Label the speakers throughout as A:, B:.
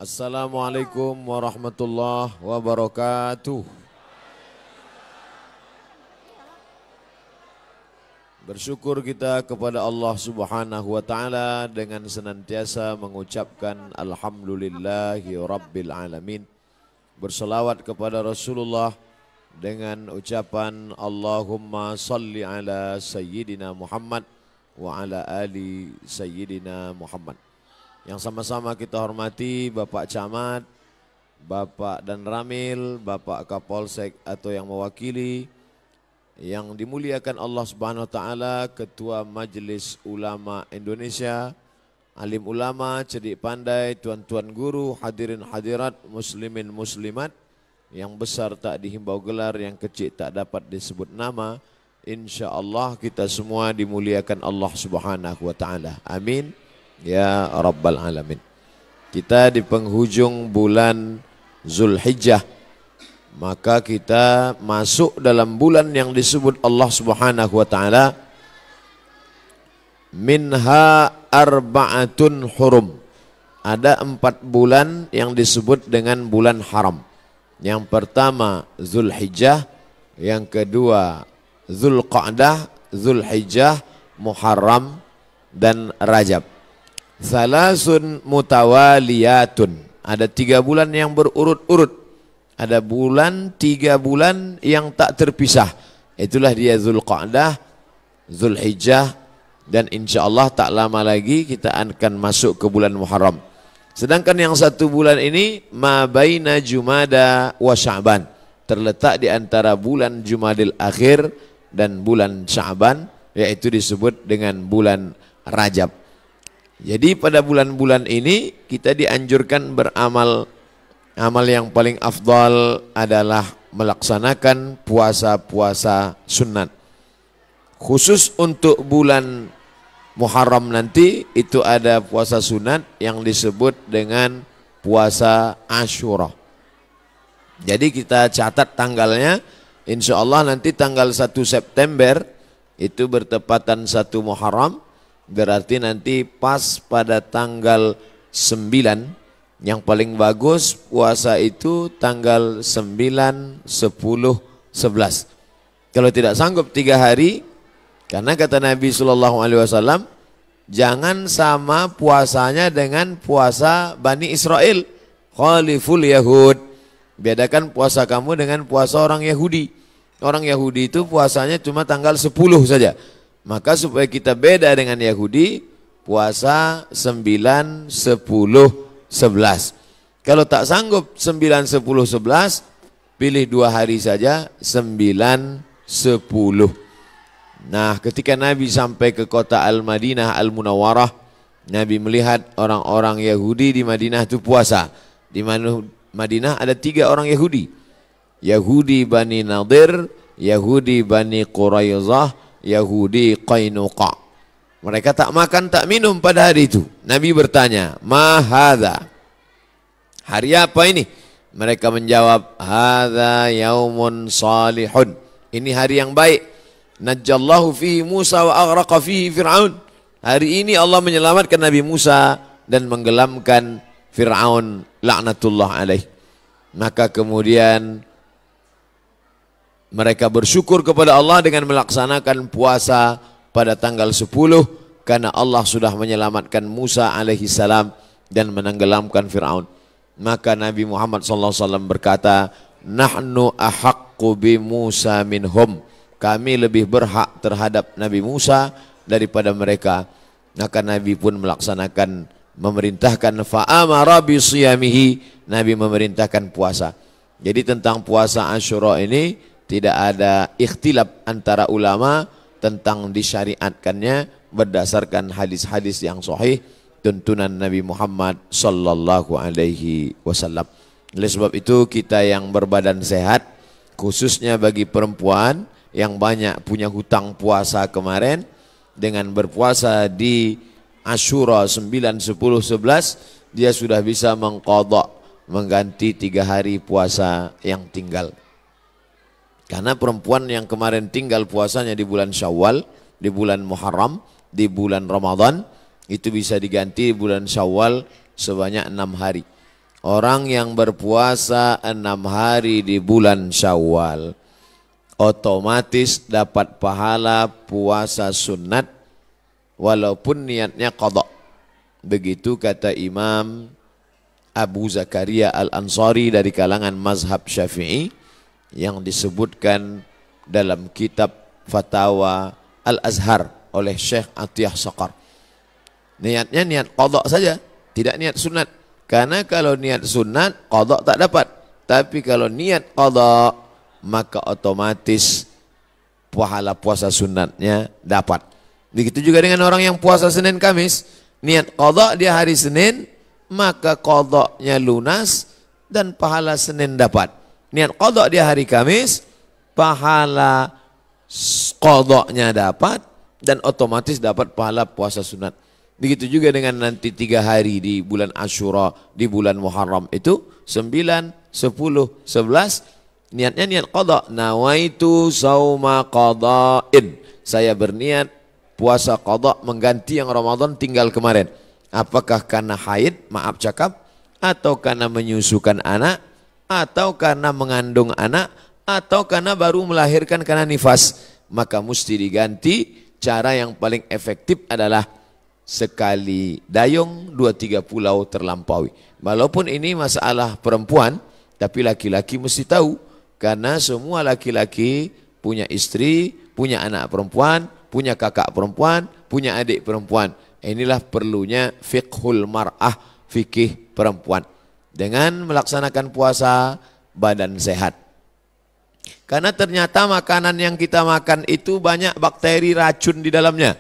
A: Assalamualaikum warahmatullahi wabarakatuh. Bersyukur kita kepada Allah Subhanahu wa taala dengan senantiasa mengucapkan alhamdulillahi rabbil alamin. Berselawat kepada Rasulullah dengan ucapan Allahumma salli ala sayyidina Muhammad wa ala ali sayyidina Muhammad. Yang sama-sama kita hormati Bapak Camat, Bapak dan Ramil, Bapak Kapolsek atau yang mewakili, yang dimuliakan Allah Subhanahu wa taala, Ketua Majelis Ulama Indonesia, alim ulama, cerdik pandai, tuan-tuan guru, hadirin hadirat, muslimin muslimat, yang besar tak dihimbau gelar, yang kecil tak dapat disebut nama. Insyaallah kita semua dimuliakan Allah Subhanahu wa taala. Amin ya rabbal alamin. Kita di penghujung bulan Zulhijjah, maka kita masuk dalam bulan yang disebut Allah Subhanahu wa taala minha arba'atun hurum. Ada 4 bulan yang disebut dengan bulan haram. Yang pertama Zulhijjah, yang kedua Zulqa'dah, Zulhijjah, Muharram dan Rajab. Salasun mutawaliyatun. Ada 3 bulan yang berurut-urut. Ada 3 bulan yang tak terpisah. Itulah dia Zulqa'dah, Zulhijjah, dan insyaAllah tak lama lagi kita akan masuk ke bulan Muharram. Sedangkan yang 1 bulan ini ma baina Jumada wa Sya'ban, terletak di antara bulan Jumadil Akhir dan bulan Sya'ban, yaitu disebut dengan bulan Rajab. Jadi pada bulan-bulan ini kita dianjurkan beramal. Amal yang paling afdal adalah melaksanakan puasa-puasa sunat. Khusus untuk bulan Muharram nanti itu ada puasa sunat yang disebut dengan puasa Asyura. Jadi kita catat tanggalnya, insya Allah nanti tanggal 1 September itu bertepatan 1 Muharram, berarti nanti pas pada tanggal 9. Yang paling bagus puasa itu tanggal 9, 10, 11. Kalau tidak sanggup 3 hari, karena kata Nabi SAW, jangan sama puasanya dengan puasa Bani Israel. Khaliful Yahud. Bedakan puasa kamu dengan puasa orang Yahudi. Orang Yahudi itu puasanya cuma tanggal 10 saja. Maka supaya kita beda dengan Yahudi, puasa 9, 10, 11. Kalau tak sanggup 9, 10, 11, pilih 2 hari saja, 9, 10. Nah, ketika Nabi sampai ke kota Al-Madinah Al-Munawwarah, Nabi melihat orang-orang Yahudi di Madinah itu puasa. Di Madinah ada 3 orang Yahudi. Yahudi Bani Nadir, Yahudi Bani Quraizah, Yahudi Qainuqa. Mereka tak makan, tak minum pada hari itu. Nabi bertanya, "Ma hadza?" Hari apa ini? Mereka menjawab, "Hadza yaumun salihun." Ini hari yang baik. Najjallahu fihi Musa wa aghraqa fihi Fir'aun. Hari ini Allah menyelamatkan Nabi Musa dan menggelamkan Fir'aun laknatullah alaih. Maka kemudian mereka bersyukur kepada Allah dengan melaksanakan puasa pada tanggal 10 karena Allah sudah menyelamatkan Musa alaihi salam dan menenggelamkan Fir'aun. Maka Nabi Muhammad SAW berkata, "Nahnu ahaqqu bi Musa minhum." Kami lebih berhak terhadap Nabi Musa daripada mereka. Maka Nabi pun melaksanakan, memerintahkan fa'amara bi siyamihi. Nabi memerintahkan puasa. Jadi tentang puasa Asyura ini tidak ada ikhtilaf antara ulama tentang disyariatkannya berdasarkan hadis-hadis yang sahih tuntunan Nabi Muhammad sallallahu alaihi wasallam. Oleh sebab itu kita yang berbadan sehat, khususnya bagi perempuan yang banyak punya hutang puasa kemarin, dengan berpuasa di Asyura 9, 10, 11, dia sudah bisa mengqadha, mengganti 3 hari puasa yang tinggal. Karena perempuan yang kemarin tinggal puasanya di bulan Syawal, di bulan Muharram, di bulan Ramadan, itu bisa diganti di bulan Syawal sebanyak 6 hari. Orang yang berpuasa 6 hari di bulan Syawal otomatis dapat pahala puasa sunat walaupun niatnya qadha. Begitu kata Imam Abu Zakaria Al-Ansari dari kalangan mazhab Syafi'i yang disebutkan dalam kitab Fatawa Al-Azhar oleh Syekh Atiyah Saqar. Niatnya niat qadha saja, tidak niat sunat. Karena kalau niat sunat, qadha tak dapat. Tapi kalau niat qadha, maka otomatis pahala puasa sunatnya dapat. Begitu juga dengan orang yang puasa Senin Kamis. Niat qadha dia hari Senin, maka qadhanya lunas dan pahala Senin dapat. Niat qadha dia hari Kamis, pahala qadhanya dapat dan otomatis dapat pahala puasa sunat. Begitu juga dengan nanti 3 hari di bulan Asyura, di bulan Muharram itu 9, 10, 11 niatnya niat qadha. Nawaitu sauma qadha'in. Saya berniat puasa qadha mengganti yang Ramadan tinggal kemarin. Apakah karena haid, maaf cakap, atau karena menyusukan anak, atau karena mengandung anak, atau karena baru melahirkan karena nifas, maka mesti diganti. Cara yang paling efektif adalah sekali dayung 2-3 pulau terlampaui. Walaupun ini masalah perempuan, tapi laki-laki mesti tahu. Karena semua laki-laki punya istri, punya anak perempuan, punya kakak perempuan, punya adik perempuan. Inilah perlunya fiqhul mar'ah, fikih perempuan. Dengan melaksanakan puasa, badan sehat. Karena ternyata makanan yang kita makan itu banyak bakteri racun di dalamnya.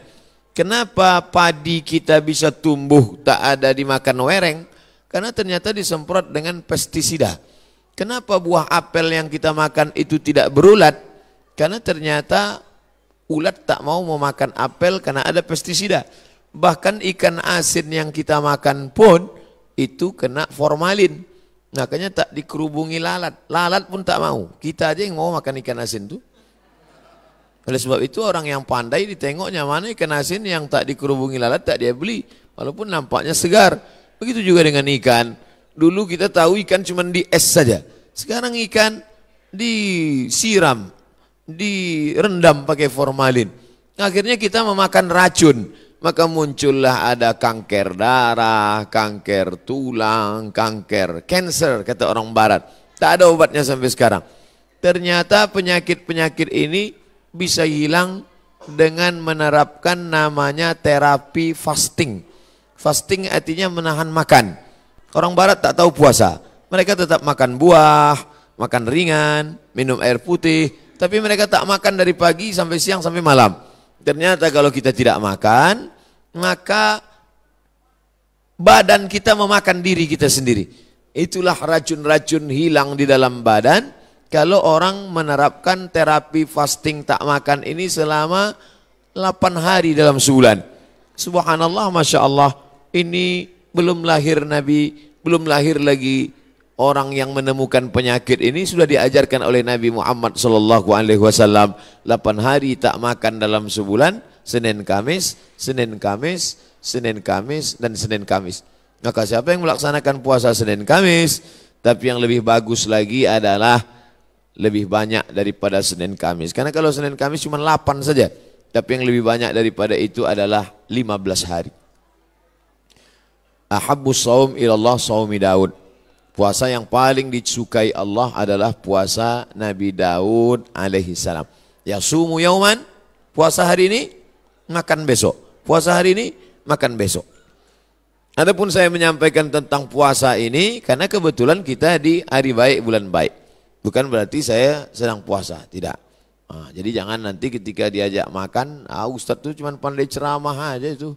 A: Kenapa padi kita bisa tumbuh tak ada dimakan wereng? Karena ternyata disemprot dengan pestisida. Kenapa buah apel yang kita makan itu tidak berulat? Karena ternyata ulat tak mau memakan apel karena ada pestisida. Bahkan ikan asin yang kita makan pun itu kena formalin. Makanya tak dikerubungi lalat. Lalat pun tak mau. Kita aja yang mau makan ikan asin tuh. Oleh sebab itu orang yang pandai ditengoknya mana ikan asin yang tak dikerubungi lalat tak dia beli. Walaupun nampaknya segar. Begitu juga dengan ikan. Dulu kita tahu ikan cuma di es saja. Sekarang ikan disiram, direndam pakai formalin. Akhirnya kita memakan racun. Maka muncullah ada kanker darah, kanker tulang, kanker cancer kata orang barat. Tak ada obatnya sampai sekarang. Ternyata penyakit-penyakit ini bisa hilang dengan menerapkan namanya terapi fasting. Fasting artinya menahan makan. Orang barat tak tahu puasa. Mereka tetap makan buah, makan ringan, minum air putih. Tapi mereka tak makan dari pagi sampai siang sampai malam. Ternyata kalau kita tidak makan, maka badan kita memakan diri kita sendiri. Itulah racun-racun hilang di dalam badan. Kalau orang menerapkan terapi fasting tak makan ini selama 8 hari dalam sebulan. Subhanallah, Masya Allah. Ini belum lahir Nabi, belum lahir lagi orang yang menemukan penyakit ini sudah diajarkan oleh Nabi Muhammad SAW. 8 hari tak makan dalam sebulan, Senin Kamis, Senin Kamis, Senin Kamis, dan Senin Kamis. Maka siapa yang melaksanakan puasa Senin Kamis, tapi yang lebih bagus lagi adalah lebih banyak daripada Senin Kamis. Karena kalau Senin Kamis cuma 8 saja, tapi yang lebih banyak daripada itu adalah 15 hari. Ahabbus shaum ilallah shaumi Daud. Puasa yang paling disukai Allah adalah puasa Nabi Daud alaihi salam. Yasumu yauman, puasa hari ini, makan besok. Puasa hari ini, makan besok. Adapun saya menyampaikan tentang puasa ini karena kebetulan kita di hari baik, bulan baik. Bukan berarti saya sedang puasa, tidak. Jadi jangan nanti ketika diajak makan, Ustadz tuh cuma pandai ceramah aja itu.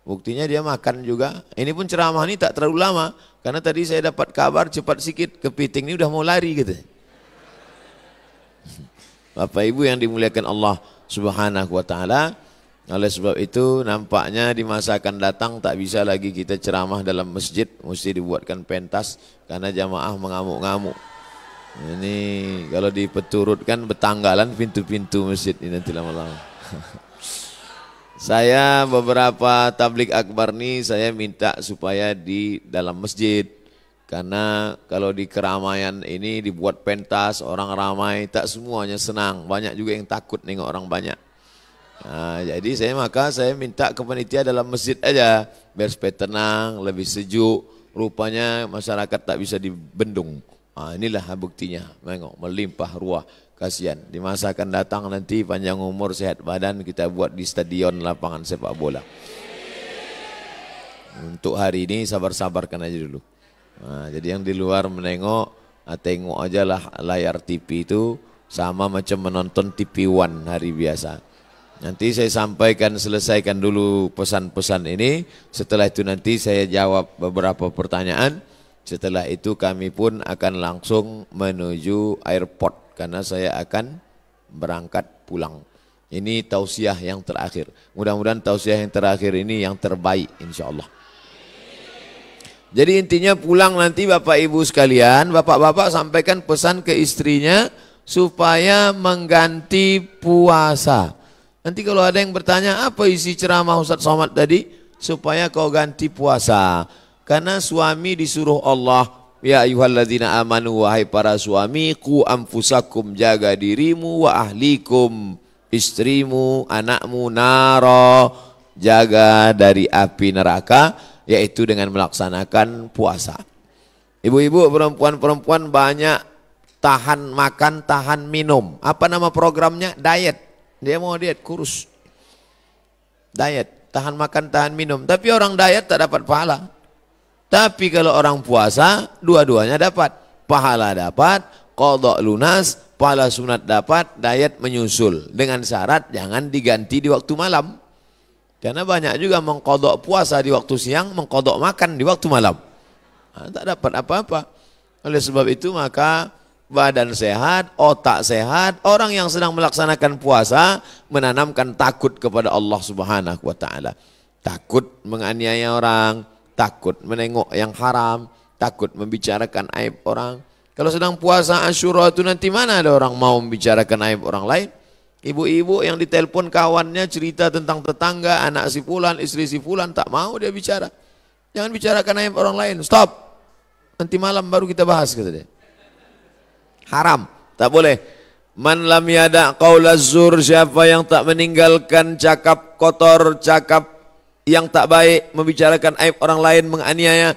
A: Buktinya dia makan juga. Ini pun ceramah ini tak terlalu lama. Karena tadi saya dapat kabar cepat sikit, kepiting ini udah mau lari gitu. Bapak Ibu yang dimuliakan Allah Subhanahu wa Ta'ala. Oleh sebab itu nampaknya di masa akan datang tak bisa lagi kita ceramah dalam masjid. Mesti dibuatkan pentas karena jamaah mengamuk-ngamuk. Ini kalau dipeturutkan betanggalan pintu-pintu masjid ini nanti lama-lama. Saya beberapa tablik akbar nih saya minta supaya di dalam masjid Karena kalau di keramaian ini dibuat pentas, orang ramai, tak semuanya senang. Banyak juga yang takut nengok orang banyak. Nah, jadi maka saya minta ke panitia dalam masjid aja, biar supaya tenang, lebih sejuk. Rupanya masyarakat tak bisa dibendung. Nah, inilah buktinya, tengok melimpah ruah. Kasihan, di masa akan datang nanti panjang umur, sehat badan, kita buat di stadion lapangan sepak bola. Untuk hari ini sabar-sabarkan aja dulu. Nah, jadi yang di luar menengok, tengok aja lah layar TV itu sama macam menonton TV One hari biasa. Nanti saya sampaikan, selesaikan dulu pesan-pesan ini. Setelah itu nanti saya jawab beberapa pertanyaan. Setelah itu kami pun akan langsung menuju airport karena saya akan berangkat pulang. Ini tausiah yang terakhir. Mudah-mudahan tausiah yang terakhir ini yang terbaik insyaallah. Jadi intinya pulang nanti Bapak Ibu sekalian, Bapak-bapak sampaikan pesan ke istrinya supaya mengganti puasa. Nanti kalau ada yang bertanya apa isi ceramah Ustaz Somad tadi, supaya kau ganti puasa. Karena suami disuruh Allah, ya ayyuhalladzina amanu, wahai para suami, qu anfusakum, jaga dirimu, wa ahlikum, istrimu, anakmu, naro, jaga dari api neraka, yaitu dengan melaksanakan puasa. Ibu-ibu, perempuan-perempuan banyak tahan makan, tahan minum. Apa nama programnya? Diet. Dia mau diet, kurus. Diet, tahan makan, tahan minum. Tapi orang diet tak dapat pahala. Tapi kalau orang puasa, dua-duanya dapat. Pahala dapat, qadha lunas, pahala sunat dapat, diet menyusul. Dengan syarat jangan diganti di waktu malam. Karena banyak juga mengqadha puasa di waktu siang, mengqadha makan di waktu malam. Nah, tak dapat apa-apa. Oleh sebab itu maka badan sehat, otak sehat, orang yang sedang melaksanakan puasa menanamkan takut kepada Allah Subhanahu wa taala. Takut menganiaya orang, takut menengok yang haram, takut membicarakan aib orang. Kalau sedang puasa Asyura itu nanti mana ada orang mau membicarakan aib orang lain? Ibu-ibu yang ditelepon kawannya cerita tentang tetangga, anak si fulan, istri si fulan, tak mau dia bicara. Jangan bicarakan aib orang lain, stop. Nanti malam baru kita bahas, kata dia. Haram, tak boleh. Man lam yada qaulaz zur, siapa yang tak meninggalkan cakap kotor, cakap yang tak baik, membicarakan aib orang lain, menganiaya,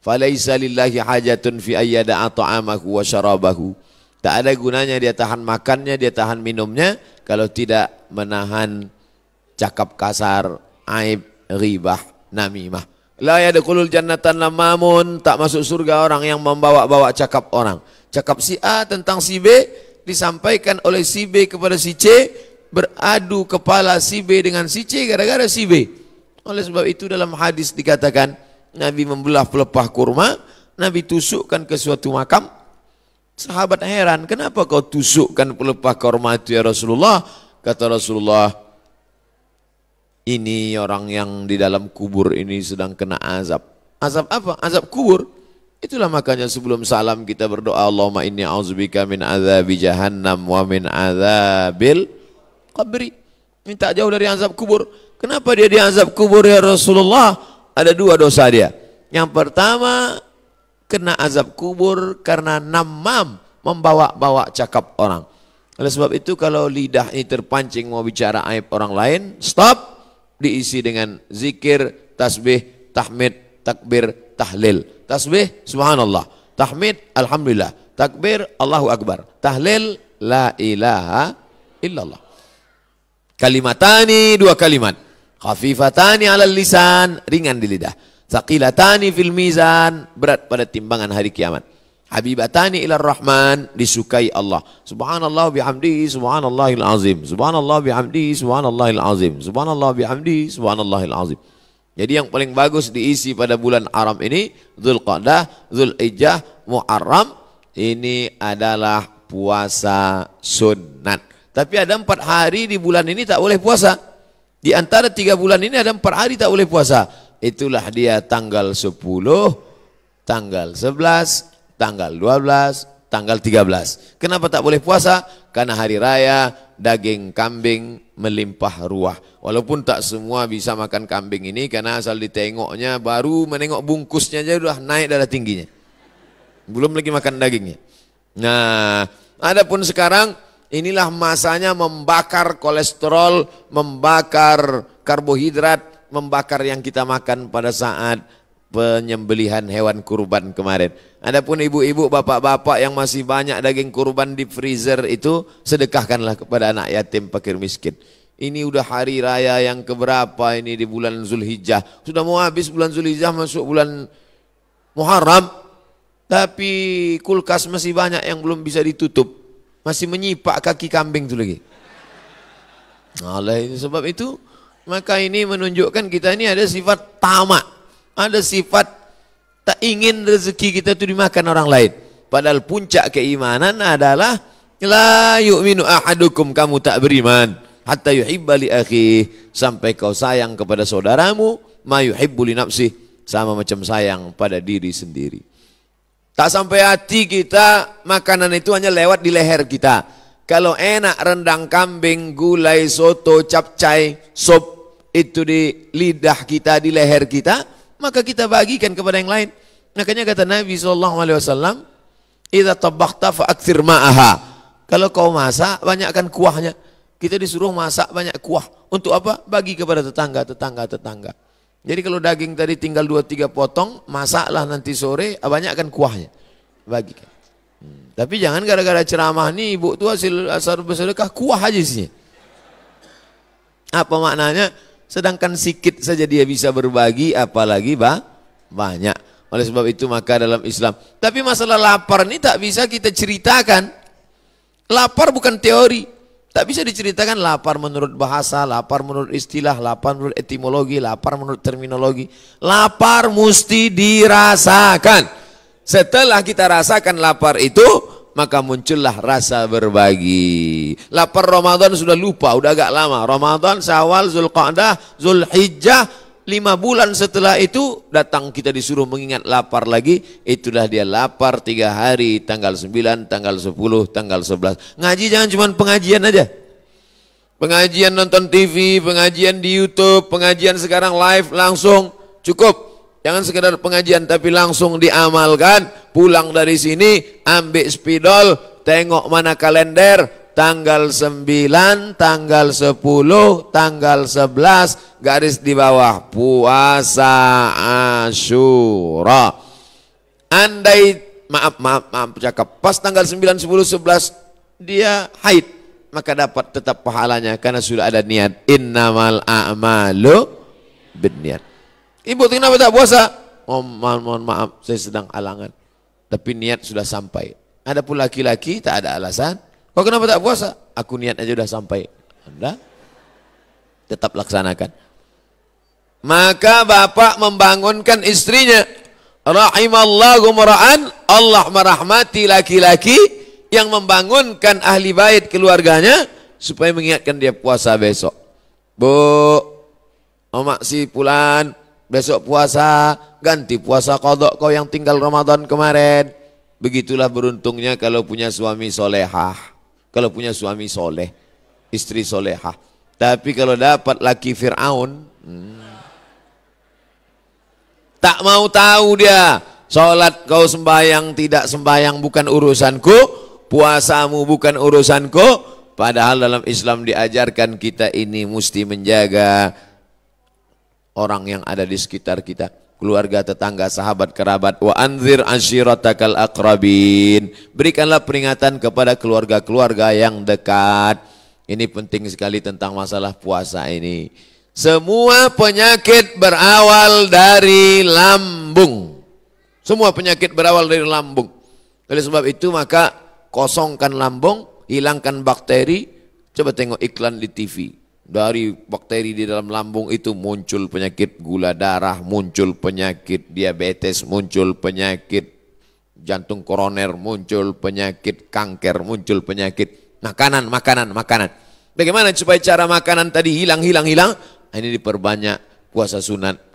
A: falaisa lillahi hajatun fi ayyada'a ta'amahu wa syarabahu. Tak ada gunanya dia tahan makannya, dia tahan minumnya kalau tidak menahan cakap kasar, aib, ghibah, namimah. La yadkhulul jannatan lamamun, tak masuk surga orang yang membawa-bawa cakap orang. Cakap si A tentang si B disampaikan oleh si B kepada si C, beradu kepala si B dengan si C gara-gara si B. Oleh sebab itu dalam hadis dikatakan Nabi membelah pelepah kurma, Nabi tusukkan ke suatu makam. Sahabat heran, kenapa kau tusukkan pelepah kurma itu ya Rasulullah? Kata Rasulullah, ini orang yang di dalam kubur ini sedang kena azab. Azab apa? Azab kubur. Itulah makanya sebelum salam kita berdoa, Allahumma inni a'udzubika min azabi jahannam wa min azabil qabri. Minta jauh dari azab kubur. Kenapa dia di azab kubur ya Rasulullah? Ada dua dosa dia. Yang pertama, kena azab kubur karena namam, membawa-bawa cakap orang. Oleh sebab itu kalau lidah ini terpancing mau bicara aib orang lain, stop. Diisi dengan zikir, tasbih, tahmid, takbir, tahlil. Tasbih, subhanallah. Tahmid, alhamdulillah. Takbir, Allahu akbar. Tahlil, la ilaha illallah. Kalimatani, dua kalimat. Khafifatani alal lisan, ringan di lidah. Thaqilatani fil mizan, berat pada timbangan hari kiamat. Habibatani ilar rahman, disukai Allah. Subhanallah bihamdihi, subhanallahil azim. Subhanallah bihamdihi, subhanallahil azim. Subhanallah bihamdihi, subhanallahil azim. Jadi yang paling bagus diisi pada bulan haram ini, Dzulqa'dah, Dzulhijjah, Muharram, ini adalah puasa sunat. Tapi ada 4 hari di bulan ini tak boleh puasa. Di antara 3 bulan ini ada 4 hari tak boleh puasa. Itulah dia tanggal 10, tanggal 11, tanggal 12, tanggal 13. Kenapa tak boleh puasa? Karena hari raya, daging kambing melimpah ruah. Walaupun tak semua bisa makan kambing ini, karena asal ditengoknya, baru menengok bungkusnya aja sudah naik darah tingginya. Belum lagi makan dagingnya. Nah, adapun sekarang inilah masanya membakar kolesterol, membakar karbohidrat, membakar yang kita makan pada saat penyembelihan hewan kurban kemarin. Adapun ibu-ibu, bapak-bapak yang masih banyak daging kurban di freezer itu, sedekahkanlah kepada anak yatim, fakir miskin. Ini udah hari raya yang keberapa ini di bulan Zulhijjah. Sudah mau habis bulan Zulhijjah, masuk bulan Muharram. Tapi kulkas masih banyak yang belum bisa ditutup. Masih menyipak kaki kambing itu lagi. Oleh sebab itu, maka ini menunjukkan kita ini ada sifat tamak. Ada sifat tak ingin rezeki kita itu dimakan orang lain. Padahal puncak keimanan adalah la yu'minu ahadukum, kamu tak beriman hatta yuhibba li akhihi, sampai kau sayang kepada saudaramu ma yuhibbu li nafsihi, sama macam sayang pada diri sendiri. Tak sampai hati kita, makanan itu hanya lewat di leher kita. Kalau enak rendang kambing, gulai, soto, capcay, sop itu di lidah kita, di leher kita, maka kita bagikan kepada yang lain. Makanya kata Nabi SAW, idza tabakhta fa aktsir ma'aha. Kalau kau masak, banyakkan kuahnya. Kita disuruh masak banyak kuah. Untuk apa? Bagi kepada tetangga. Jadi kalau daging tadi tinggal 2-3 potong, masaklah nanti sore, banyakkan kuahnya. Bagikan. Tapi jangan gara-gara ceramah nih, ibu tuh hasil bersedekah, kuah aja isinya. Apa maknanya? Sedangkan sikit saja dia bisa berbagi, apalagi banyak. Oleh sebab itu maka dalam Islam. Tapi masalah lapar ini tak bisa kita ceritakan. Lapar bukan teori. Tak bisa diceritakan lapar menurut bahasa, lapar menurut istilah, lapar menurut etimologi, lapar menurut terminologi. Lapar mesti dirasakan. Setelah kita rasakan lapar itu, maka muncullah rasa berbagi. Lapar Ramadan sudah lupa, udah agak lama. Ramadan, Syawal, Zulqa'dah, Zulhijjah, 5 bulan setelah itu datang kita disuruh mengingat lapar lagi. Itulah dia lapar 3 hari, tanggal 9, tanggal 10, tanggal 11. Ngaji jangan cuma pengajian aja. Pengajian nonton TV, pengajian di YouTube, pengajian sekarang live langsung, cukup. Jangan sekedar pengajian tapi langsung diamalkan. Pulang dari sini ambil spidol, tengok mana kalender, tanggal 9, tanggal 10, tanggal 11, garis di bawah puasa Asyura. Andai maaf cakap, pas tanggal 9, 10, 11 dia haid, maka dapat tetap pahalanya karena sudah ada niat. Innamal a'malu binniat. Ibu kenapa tak puasa? Oh, mohon maaf, saya sedang halangan. Tapi niat sudah sampai. Adapun laki-laki tak ada alasan. Kau kenapa tak puasa? Aku niat aja sudah sampai. Anda tetap laksanakan. Maka bapak membangunkan istrinya. Rahimallahu mar'an, Allah merahmati laki-laki yang membangunkan ahli bait keluarganya supaya mengingatkan dia puasa besok. Bu, omak si Pulan, besok puasa, ganti puasa qadha kau yang tinggal Ramadan kemarin. Begitulah beruntungnya kalau punya suami solehah, kalau punya suami soleh, istri solehah. Tapi kalau dapat laki Fir'aun, tak mau tahu dia. Sholat kau sembahyang, tidak sembahyang bukan urusanku, puasamu bukan urusanku. Padahal dalam Islam diajarkan kita ini mesti menjaga orang yang ada di sekitar kita, keluarga, tetangga, sahabat, kerabat. Wa anzir ashiratakal aqrabin. Berikanlah peringatan kepada keluarga-keluarga yang dekat. Ini penting sekali tentang masalah puasa ini. Semua penyakit berawal dari lambung. Semua penyakit berawal dari lambung. Oleh sebab itu maka kosongkan lambung, hilangkan bakteri. Coba tengok iklan di TV. Dari bakteri di dalam lambung itu muncul penyakit gula darah, muncul penyakit diabetes, muncul penyakit jantung koroner, muncul penyakit kanker, muncul penyakit makanan. Bagaimana supaya cara makanan tadi hilang? Ini diperbanyak puasa sunat.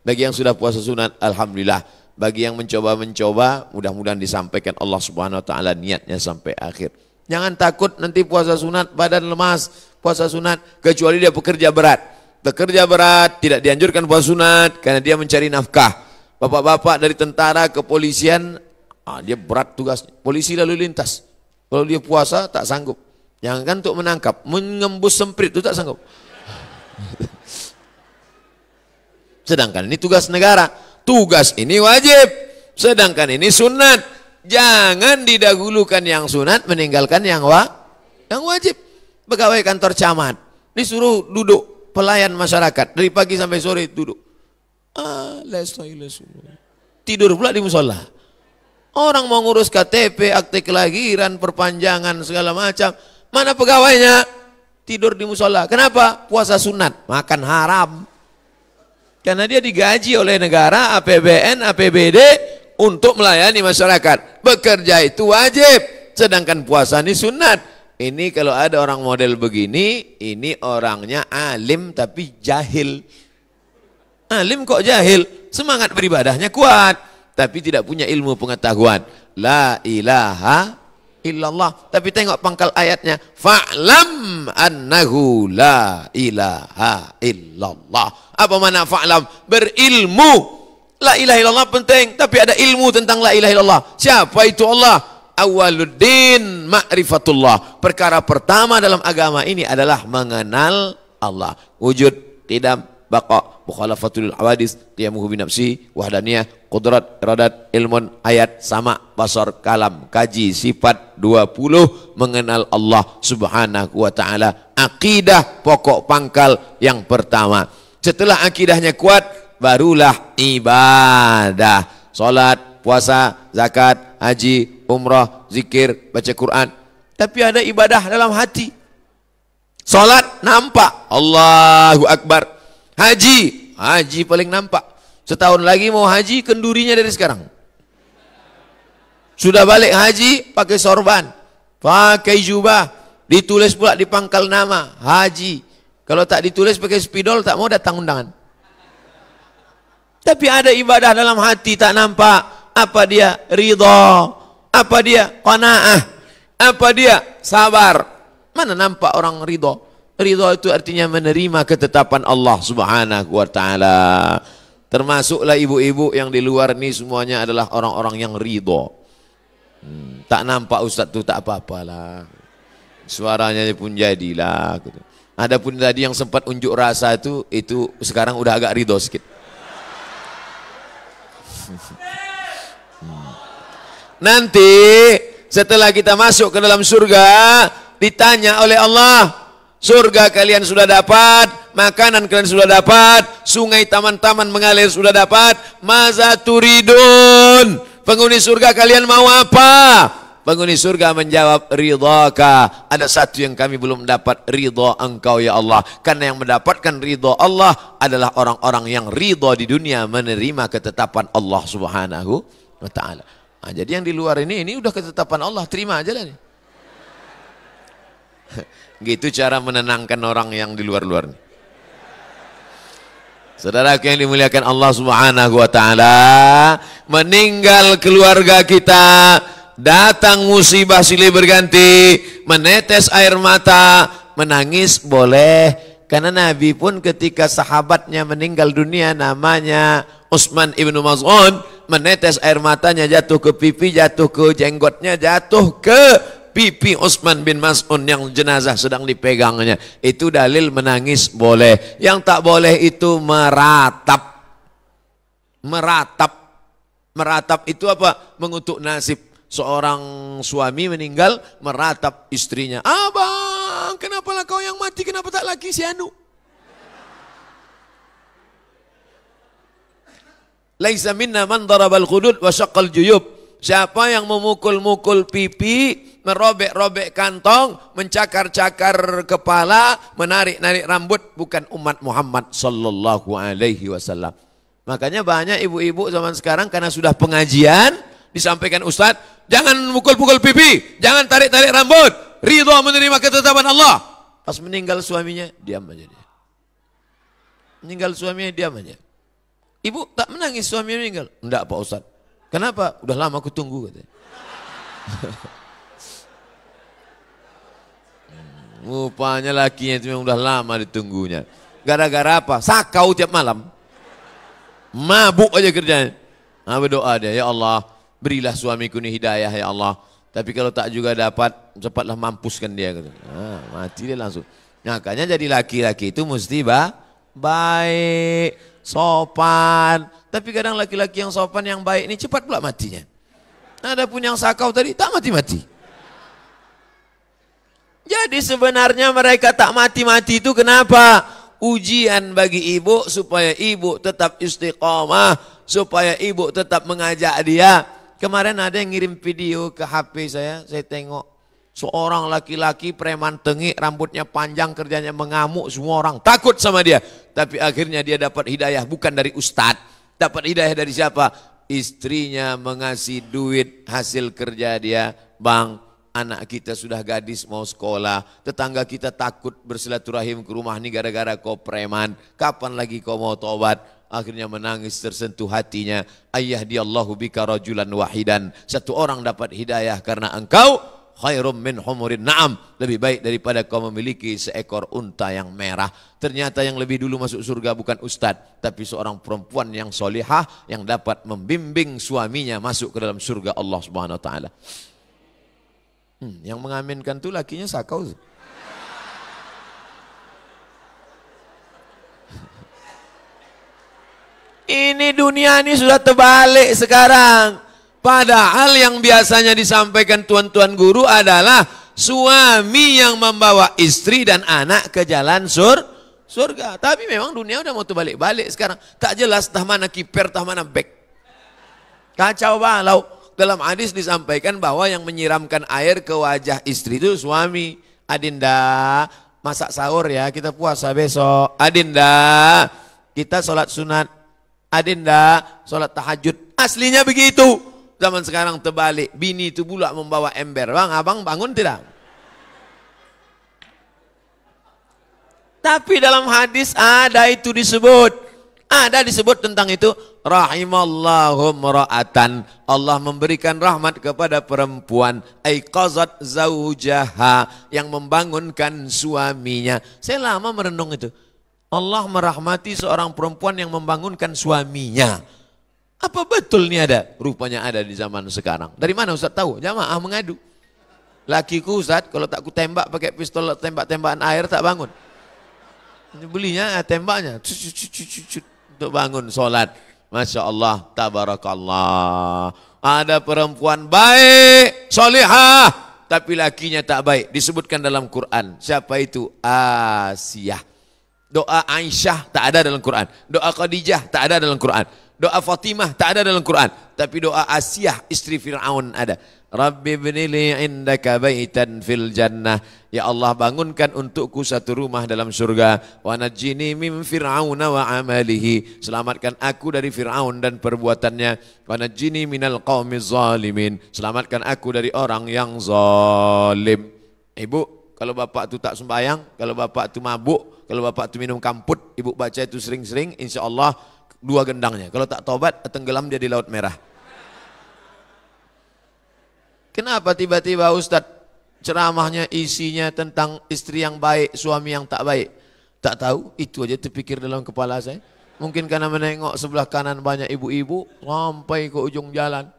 A: Bagi yang sudah puasa sunat, alhamdulillah. Bagi yang mencoba, mudah-mudahan disampaikan Allah Subhanahu wa taala niatnya sampai akhir. Jangan takut nanti puasa sunat badan lemas, puasa sunat kecuali dia pekerja berat. Pekerja berat tidak dianjurkan puasa sunat karena dia mencari nafkah. Bapak-bapak dari tentara, kepolisian, dia berat tugas. Polisi lalu lintas. Kalau dia puasa tak sanggup. Jangan untuk menangkap, mengembus semprit itu tak sanggup. Sedangkan ini tugas negara. Tugas ini wajib. Sedangkan ini sunat. Jangan didahulukan yang sunat, meninggalkan yang wajib. Pegawai kantor camat disuruh duduk, pelayan masyarakat dari pagi sampai sore duduk. Tidur pula di musola. Orang mau ngurus KTP, akte kelahiran, perpanjangan segala macam, mana pegawainya? Tidur di musola. Kenapa? Puasa sunat, makan haram. Karena dia digaji oleh negara, APBN, APBD untuk melayani masyarakat. Bekerja itu wajib, sedangkan puasa ini sunat. Ini kalau ada orang model begini, ini orangnya alim tapi jahil. Alim kok jahil, semangat beribadahnya kuat, tapi tidak punya ilmu pengetahuan. La ilaha illallah. Tapi tengok pangkal ayatnya, fa'lam annahu la ilaha illallah. Apa makna fa'lam? Berilmu. La ilaha illallah penting, tapi ada ilmu tentang la ilaha illallah. Siapa itu Allah? Awaluddin ma'rifatullah. Perkara pertama dalam agama ini adalah mengenal Allah. Wujud, qidam, baqa, mukhalafatul hawadis, qiyamuhu binafsi, wahdaniyah, qudrat, iradat, ilmun, ayat, sama, basar, kalam, kaji, sifat 20, mengenal Allah subhanahu wa ta'ala. Akidah pokok pangkal yang pertama. Setelah akidahnya kuat, barulah ibadah. Salat, puasa, zakat, haji, umrah, zikir, baca Quran. Tapi ada ibadah dalam hati. Salat nampak, Allahu Akbar. Haji paling nampak. Setahun lagi mau haji, kendurinya dari sekarang. Sudah balik haji, pakai sorban, pakai jubah, ditulis pula di pangkal nama, haji. Kalau tak ditulis pakai spidol, tak mau datang undangan. Tapi ada ibadah dalam hati tak nampak. Apa dia? Ridha. Apa dia? Qanaah. Apa dia? Sabar. Mana nampak orang ridha? Ridha itu artinya menerima ketetapan Allah subhanahu wa ta'ala. Termasuklah ibu-ibu yang di luar ini semuanya adalah orang-orang yang ridha. Tak nampak Ustaz tu tak apa-apalah. Suaranya pun jadilah. Adapun tadi yang sempat unjuk rasa itu sekarang udah agak ridha sikit. Nanti setelah kita masuk ke dalam surga, ditanya oleh Allah, surga kalian sudah dapat, makanan kalian sudah dapat, sungai taman-taman mengalir sudah dapat, maza turidun, penghuni surga kalian mau apa? Penghuni surga menjawab, ridhaka. Ada satu yang kami belum dapat, ridha engkau ya Allah. Karena yang mendapatkan ridha Allah adalah orang-orang yang ridha di dunia, menerima ketetapan Allah subhanahu wa ta'ala. Nah, jadi yang di luar ini udah ketetapan Allah, terima aja lah nih. Gitu cara menenangkan orang yang di luar-luar. Saudara yang dimuliakan Allah subhanahu wa ta'ala, meninggal keluarga kita, datang musibah silih berganti, menetes air mata, menangis boleh. Karena Nabi pun ketika sahabatnya meninggal dunia, namanya Utsman ibnu Maz'un, menetes air matanya jatuh ke pipi, jatuh ke jenggotnya, jatuh ke pipi Utsman bin Maz'un yang jenazah sedang dipegangnya. Itu dalil menangis boleh. Yang tak boleh itu meratap. Meratap itu apa? Mengutuk nasib. Seorang suami meninggal, meratap istrinya. Abang, kenapalah kau yang mati, kenapa tak laki si anu? Laisa minna man darabal khudud wa syaqqal juyub. Siapa yang memukul-mukul pipi, merobek-robek kantong, mencakar-cakar kepala, menarik-narik rambut, bukan umat Muhammad sallallahu alaihi wasallam. Makanya banyak ibu-ibu zaman sekarang karena sudah pengajian, disampaikan Ustadz, jangan mukul-mukul pipi, jangan tarik-tarik rambut, ridha menerima ketetapan Allah. Pas meninggal suaminya, diam aja dia. Meninggal suaminya, diam aja. Ibu tak menangis suaminya meninggal? Enggak Pak Ustadz. Kenapa? Udah lama aku tunggu katanya. Rupanya lakinya itu memang udah lama ditunggunya. Gara-gara apa? Sakau tiap malam. Mabuk aja kerjanya. Nah, berdoa dia, ya Allah, berilah suamiku ini hidayah ya Allah. Tapi kalau tak juga dapat, cepatlah mampuskan dia. Nah, mati dia langsung. Makanya jadi laki-laki itu mesti baik, sopan. Tapi kadang laki-laki yang sopan, yang baik ini cepat pula matinya. Ada pun yang sakau tadi, tak mati-mati. Jadi sebenarnya mereka tak mati-mati itu kenapa? Ujian bagi ibu supaya ibu tetap istiqamah, supaya ibu tetap mengajak dia. Kemarin ada yang ngirim video ke HP saya tengok seorang laki-laki preman tengik, rambutnya panjang, kerjanya mengamuk, semua orang takut sama dia. Tapi akhirnya dia dapat hidayah bukan dari ustadz. Dapat hidayah dari siapa? Istrinya mengasih duit hasil kerja dia. Bang, anak kita sudah gadis mau sekolah, tetangga kita takut bersilaturahim ke rumah ini gara-gara kau preman, kapan lagi kau mau tobat? Akhirnya menangis tersentuh hatinya. Ayah Allahu bika rajulan wahidan, satu orang dapat hidayah karena engkau, khairum min humurin na'am, lebih baik daripada kau memiliki seekor unta yang merah. Ternyata yang lebih dulu masuk surga bukan ustadz, tapi seorang perempuan yang solihah yang dapat membimbing suaminya masuk ke dalam surga Allah Subhanahu wa taala. Yang mengaminkan tuh lakinya sakau. Ini dunia ini sudah terbalik sekarang. Padahal yang biasanya disampaikan tuan-tuan guru adalah suami yang membawa istri dan anak ke jalan surga. Tapi memang dunia udah mau terbalik-balik sekarang. Tak jelas tah mana kiper, tah mana back. Kacau balau. Dalam hadis disampaikan bahwa yang menyiramkan air ke wajah istri itu suami. Adinda, masak sahur ya, kita puasa besok. Adinda, kita sholat sunat. Adinda, sholat tahajud. Aslinya begitu. Zaman sekarang terbalik. Bini itu pula membawa ember. Bang, abang bangun tidak? Tapi dalam hadis ada itu disebut. Ada disebut tentang itu. Rahimallahu mra'atan, Allah memberikan rahmat kepada perempuan, aiqazat zaujaha, yang membangunkan suaminya. Saya lama merenung itu. Allah merahmati seorang perempuan yang membangunkan suaminya. Apa betul ini ada? Rupanya ada di zaman sekarang. Dari mana Ustaz tahu? Jamaah mengadu. Lakiku Ustaz, kalau tak ku tembak pakai pistol tembak-tembakan air tak bangun. Belinya tembaknya untuk bangun sholat. Masya Allah, tabarakallah. Ada perempuan baik, solihah, tapi lakinya tak baik. Disebutkan dalam Quran. Siapa itu? Asiyah. Doa Aisyah tak ada dalam Quran. Doa Khadijah tak ada dalam Quran. Doa Fatimah tak ada dalam Quran. Tapi doa Asiyah, istri Fir'aun ada. Rabbi bnili indaka baitan fil jannah. Ya Allah, bangunkan untukku satu rumah dalam surga. Wa najjini min fir'auna wa amalihi. Selamatkan aku dari Fir'aun dan perbuatannya. Wa najjini minal qaumiz zalimin. Selamatkan aku dari orang yang zalim. Ibu, kalau bapak tu tak sembahyang, kalau bapak tu mabuk, kalau bapak tu minum kamput, ibu baca itu sering-sering, insya Allah 2 gendangnya. Kalau tak tobat, tenggelam dia di Laut Merah. Kenapa tiba-tiba Ustadz ceramahnya isinya tentang istri yang baik, suami yang tak baik? Tak tahu, itu aja terpikir dalam kepala saya. Mungkin karena menengok sebelah kanan banyak ibu-ibu, sampai ke ujung jalan.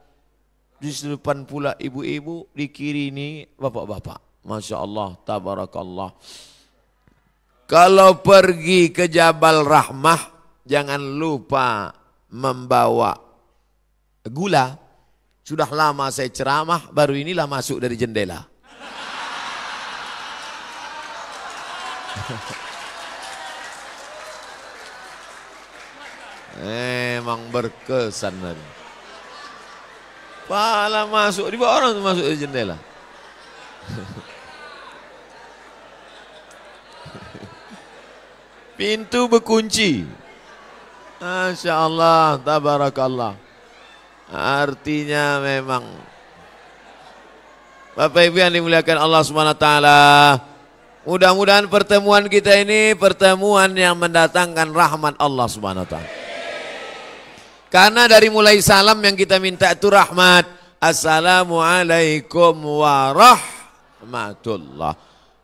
A: Di depan pula ibu-ibu, di kiri ini bapak-bapak. Masya Allah, tabarakallah. Kalau pergi ke Jabal Rahmah, jangan lupa membawa gula. Sudah lama saya ceramah, baru inilah masuk dari jendela. Emang berkesan tadi. Pala masuk, di bawah orang itu masuk dari jendela. Pintu berkunci. Masya Allah, tabarakallah. Artinya memang Bapak Ibu yang dimuliakan Allah Subhanahu wa taala, mudah-mudahan pertemuan kita ini pertemuan yang mendatangkan rahmat Allah Subhanahu wa taala. Karena dari mulai salam yang kita minta itu rahmat. Assalamualaikum warahmatullah.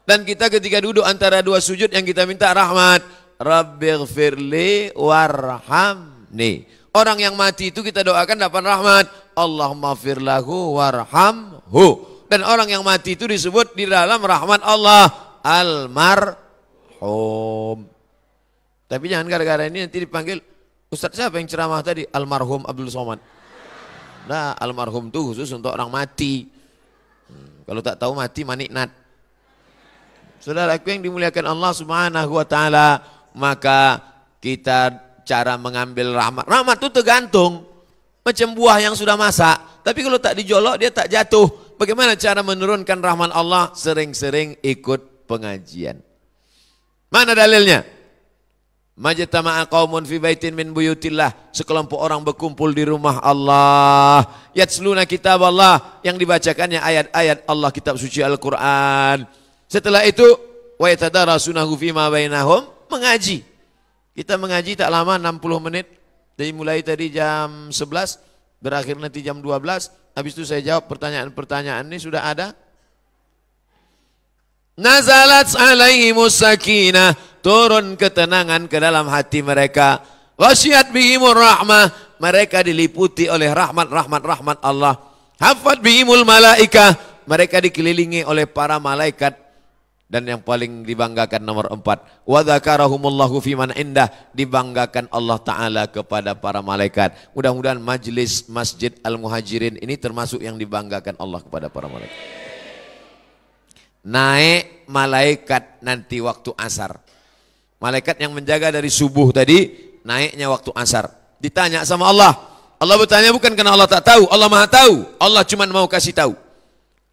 A: Dan kita ketika duduk antara 2 sujud yang kita minta rahmat. Rabbighfirli warhamni. Orang yang mati itu kita doakan dapat rahmat. Allahumma firlahu warhamhu. Dan orang yang mati itu disebut di dalam rahmat Allah almarhum. Tapi jangan gara-gara ini nanti dipanggil, Ustaz siapa yang ceramah tadi? Almarhum Abdul Somad. Nah, almarhum itu khusus untuk orang mati. Kalau tak tahu mati maniknat. Saudaraku yang dimuliakan Allah Subhanahu wa taala, maka kita cara mengambil rahmat. Rahmat itu tergantung macam buah yang sudah masak. Tapi kalau tak dijolok dia tak jatuh. Bagaimana cara menurunkan rahmat Allah? Sering-sering ikut pengajian. Mana dalilnya? Majtama'a qaumun fi baitin min buyutillah. Sekelompok orang berkumpul di rumah Allah. Yatsluna kitab Allah. Yang dibacakannya ayat-ayat Allah, kitab suci Al-Quran. Setelah itu wa yatadarasunahu fima bainahum, mengaji. Kita mengaji tak lama, 60 menit. Dari mulai tadi jam 11, berakhir nanti jam 12. Habis itu saya jawab pertanyaan-pertanyaan ini sudah ada. Nazalat alaihimus sakinah, turun ketenangan ke dalam hati mereka. Wasyiat bihimur rahmah, mereka diliputi oleh rahmat Allah. Hafat bihimul malaikah, mereka dikelilingi oleh para malaikat. Dan yang paling dibanggakan nomor 4, wa dzakarahumullahu fiman indah, dibanggakan Allah Ta'ala kepada para malaikat. Mudah-mudahan majlis Masjid Al-Muhajirin ini termasuk yang dibanggakan Allah kepada para malaikat. Naik malaikat nanti waktu asar. Malaikat yang menjaga dari subuh tadi, naiknya waktu asar. Ditanya sama Allah. Allah bertanya bukan karena Allah tak tahu, Allah Maha tahu. Allah cuma mau kasih tahu.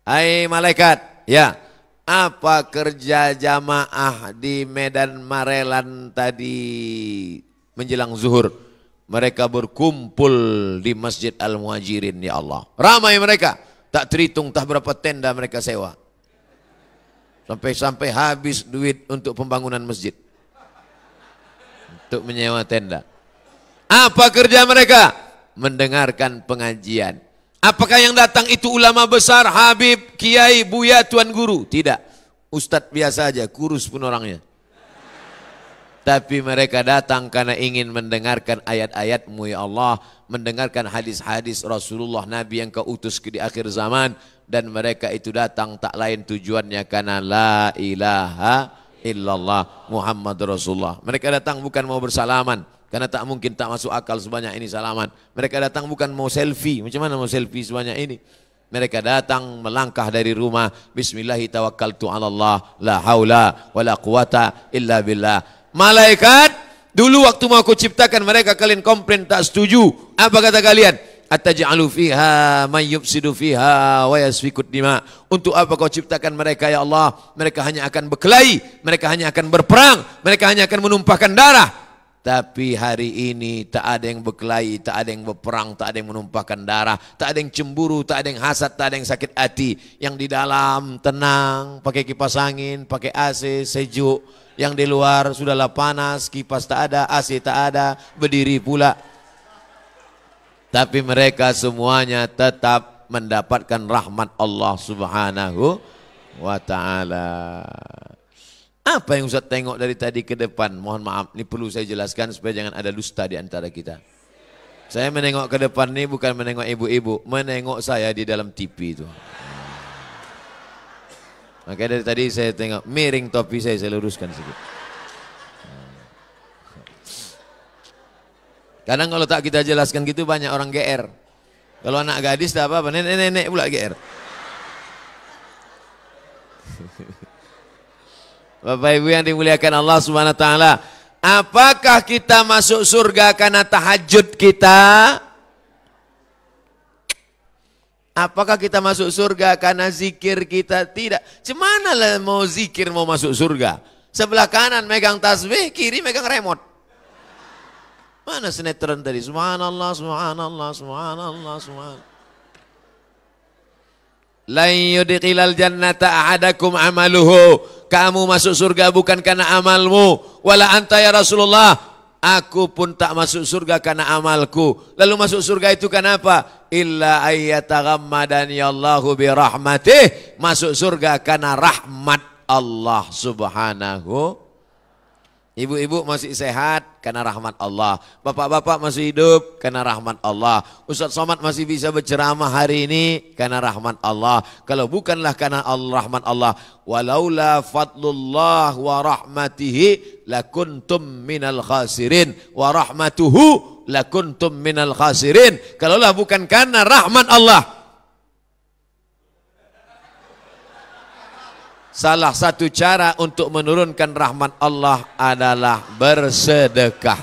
A: Hai malaikat, ya, apa kerja jamaah di Medan Marelan tadi menjelang zuhur? Mereka berkumpul di Masjid Al-Muhajirin, ya Allah. Ramai mereka, tak terhitung tak berapa tenda mereka sewa. Sampai habis duit untuk pembangunan masjid, untuk menyewa tenda. Apa kerja mereka? Mendengarkan pengajian. Apakah yang datang itu ulama besar, habib, kiai, buya, tuan guru? Tidak. Ustadz biasa aja, kurus pun orangnya. Tapi mereka datang karena ingin mendengarkan ayat-ayat-Mu ya Allah, mendengarkan hadis-hadis Rasulullah Nabi yang Kau utus di akhir zaman, dan mereka itu datang tak lain tujuannya karena la ilaha illallah Muhammad Rasulullah. Mereka datang bukan mau bersalaman, karena tak mungkin, tak masuk akal sebanyak ini salaman. Mereka datang bukan mau selfie, macam mana mau selfie sebanyak ini? Mereka datang melangkah dari rumah, bismillahi tawakkaltu ala Allah, la haula wa la quwata illa billah. Malaikat, dulu waktu mau aku ciptakan mereka, kalian komplain tak setuju. Apa kata kalian? Ataj'alu fiha may yufsidu fiha wa yasfikud dima. Untuk apa Kau ciptakan mereka ya Allah? Mereka hanya akan berkelahi, mereka hanya akan berperang, mereka hanya akan menumpahkan darah. Tapi hari ini tak ada yang berkelahi, tak ada yang berperang, tak ada yang menumpahkan darah, tak ada yang cemburu, tak ada yang hasad, tak ada yang sakit hati. Yang di dalam tenang, pakai kipas angin, pakai AC, sejuk. Yang di luar sudahlah panas, kipas tak ada, AC tak ada, berdiri pula. Tapi mereka semuanya tetap mendapatkan rahmat Allah Subhanahu wa ta'ala. Apa yang Ustaz tengok dari tadi ke depan? Mohon maaf, ini perlu saya jelaskan supaya jangan ada dusta di antara kita. Saya menengok ke depan ini bukan menengok ibu-ibu, menengok saya di dalam TV itu. Makanya dari tadi saya tengok, miring topi saya luruskan sedikit. Kadang kalau tak kita jelaskan gitu banyak orang GR. Kalau anak gadis tak apa-apa, nenek-nenek pula GR. Bapak Ibu yang dimuliakan Allah Subhanahu wa taala, apakah kita masuk surga karena tahajud kita? Apakah kita masuk surga karena zikir kita? Tidak. Cemana lah mau zikir mau masuk surga? Sebelah kanan megang tasbih, kiri megang remote. Mana sinetron tadi? Subhanallah, subhanallah, subhanallah, subhanallah. La yudkhilal jannata ahadakum amaluhu. Kamu masuk surga bukan karena amalmu. Wala anta ya Rasulullah. Aku pun tak masuk surga karena amalku. Lalu masuk surga itu kenapa? Illa ayyataghammadani Allahu birahmatih. Masuk surga karena rahmat Allah Subhanahu. Ibu-ibu masih sehat karena rahmat Allah. Bapak-bapak masih hidup karena rahmat Allah. Ustaz Somad masih bisa berceramah hari ini karena rahmat Allah. Kalau bukanlah karena rahmat Allah, walaula fadlullah wa rahmatihi lakuntum minal khasirin wa rahmatuhu lakuntum minal khasirin. Kalaulah bukan karena rahmat Allah. Salah satu cara untuk menurunkan rahmat Allah adalah bersedekah.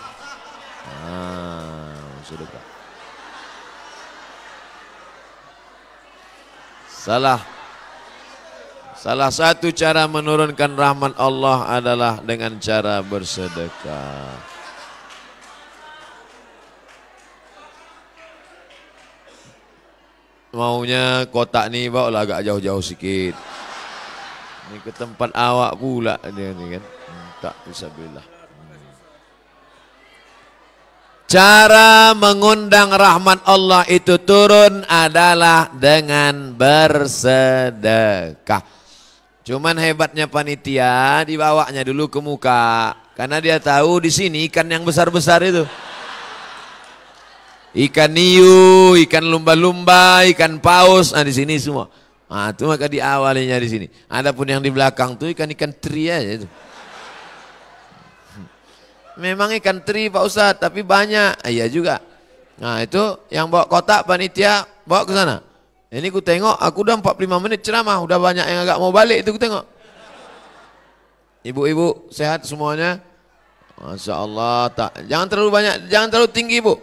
A: Sedekah. Salah satu cara menurunkan rahmat Allah adalah dengan cara bersedekah. Maunya kotak nih bawa agak jauh-jauh sedikit. Ini ke tempat awak pula dia ni kan. Tak fisabilillah. Cara mengundang rahmat Allah itu turun adalah dengan bersedekah. Cuman hebatnya panitia dibawanya dulu ke muka. Karena dia tahu di sini ikan yang besar-besar itu. Ikan hiu, ikan lumba-lumba, ikan paus, nah di sini semua. Ah, itu maka diawalinya di sini. Adapun yang di belakang tuh ikan-ikan teri aja itu. Memang ikan teri Pak Ustadz, tapi banyak. Iya juga. Nah itu yang bawa kotak panitia bawa ke sana. Ini ku tengok, aku udah 45 menit ceramah, udah banyak yang agak mau balik itu ku tengok. Ibu-ibu sehat semuanya? Masya Allah. Jangan terlalu banyak, jangan terlalu tinggi ibu.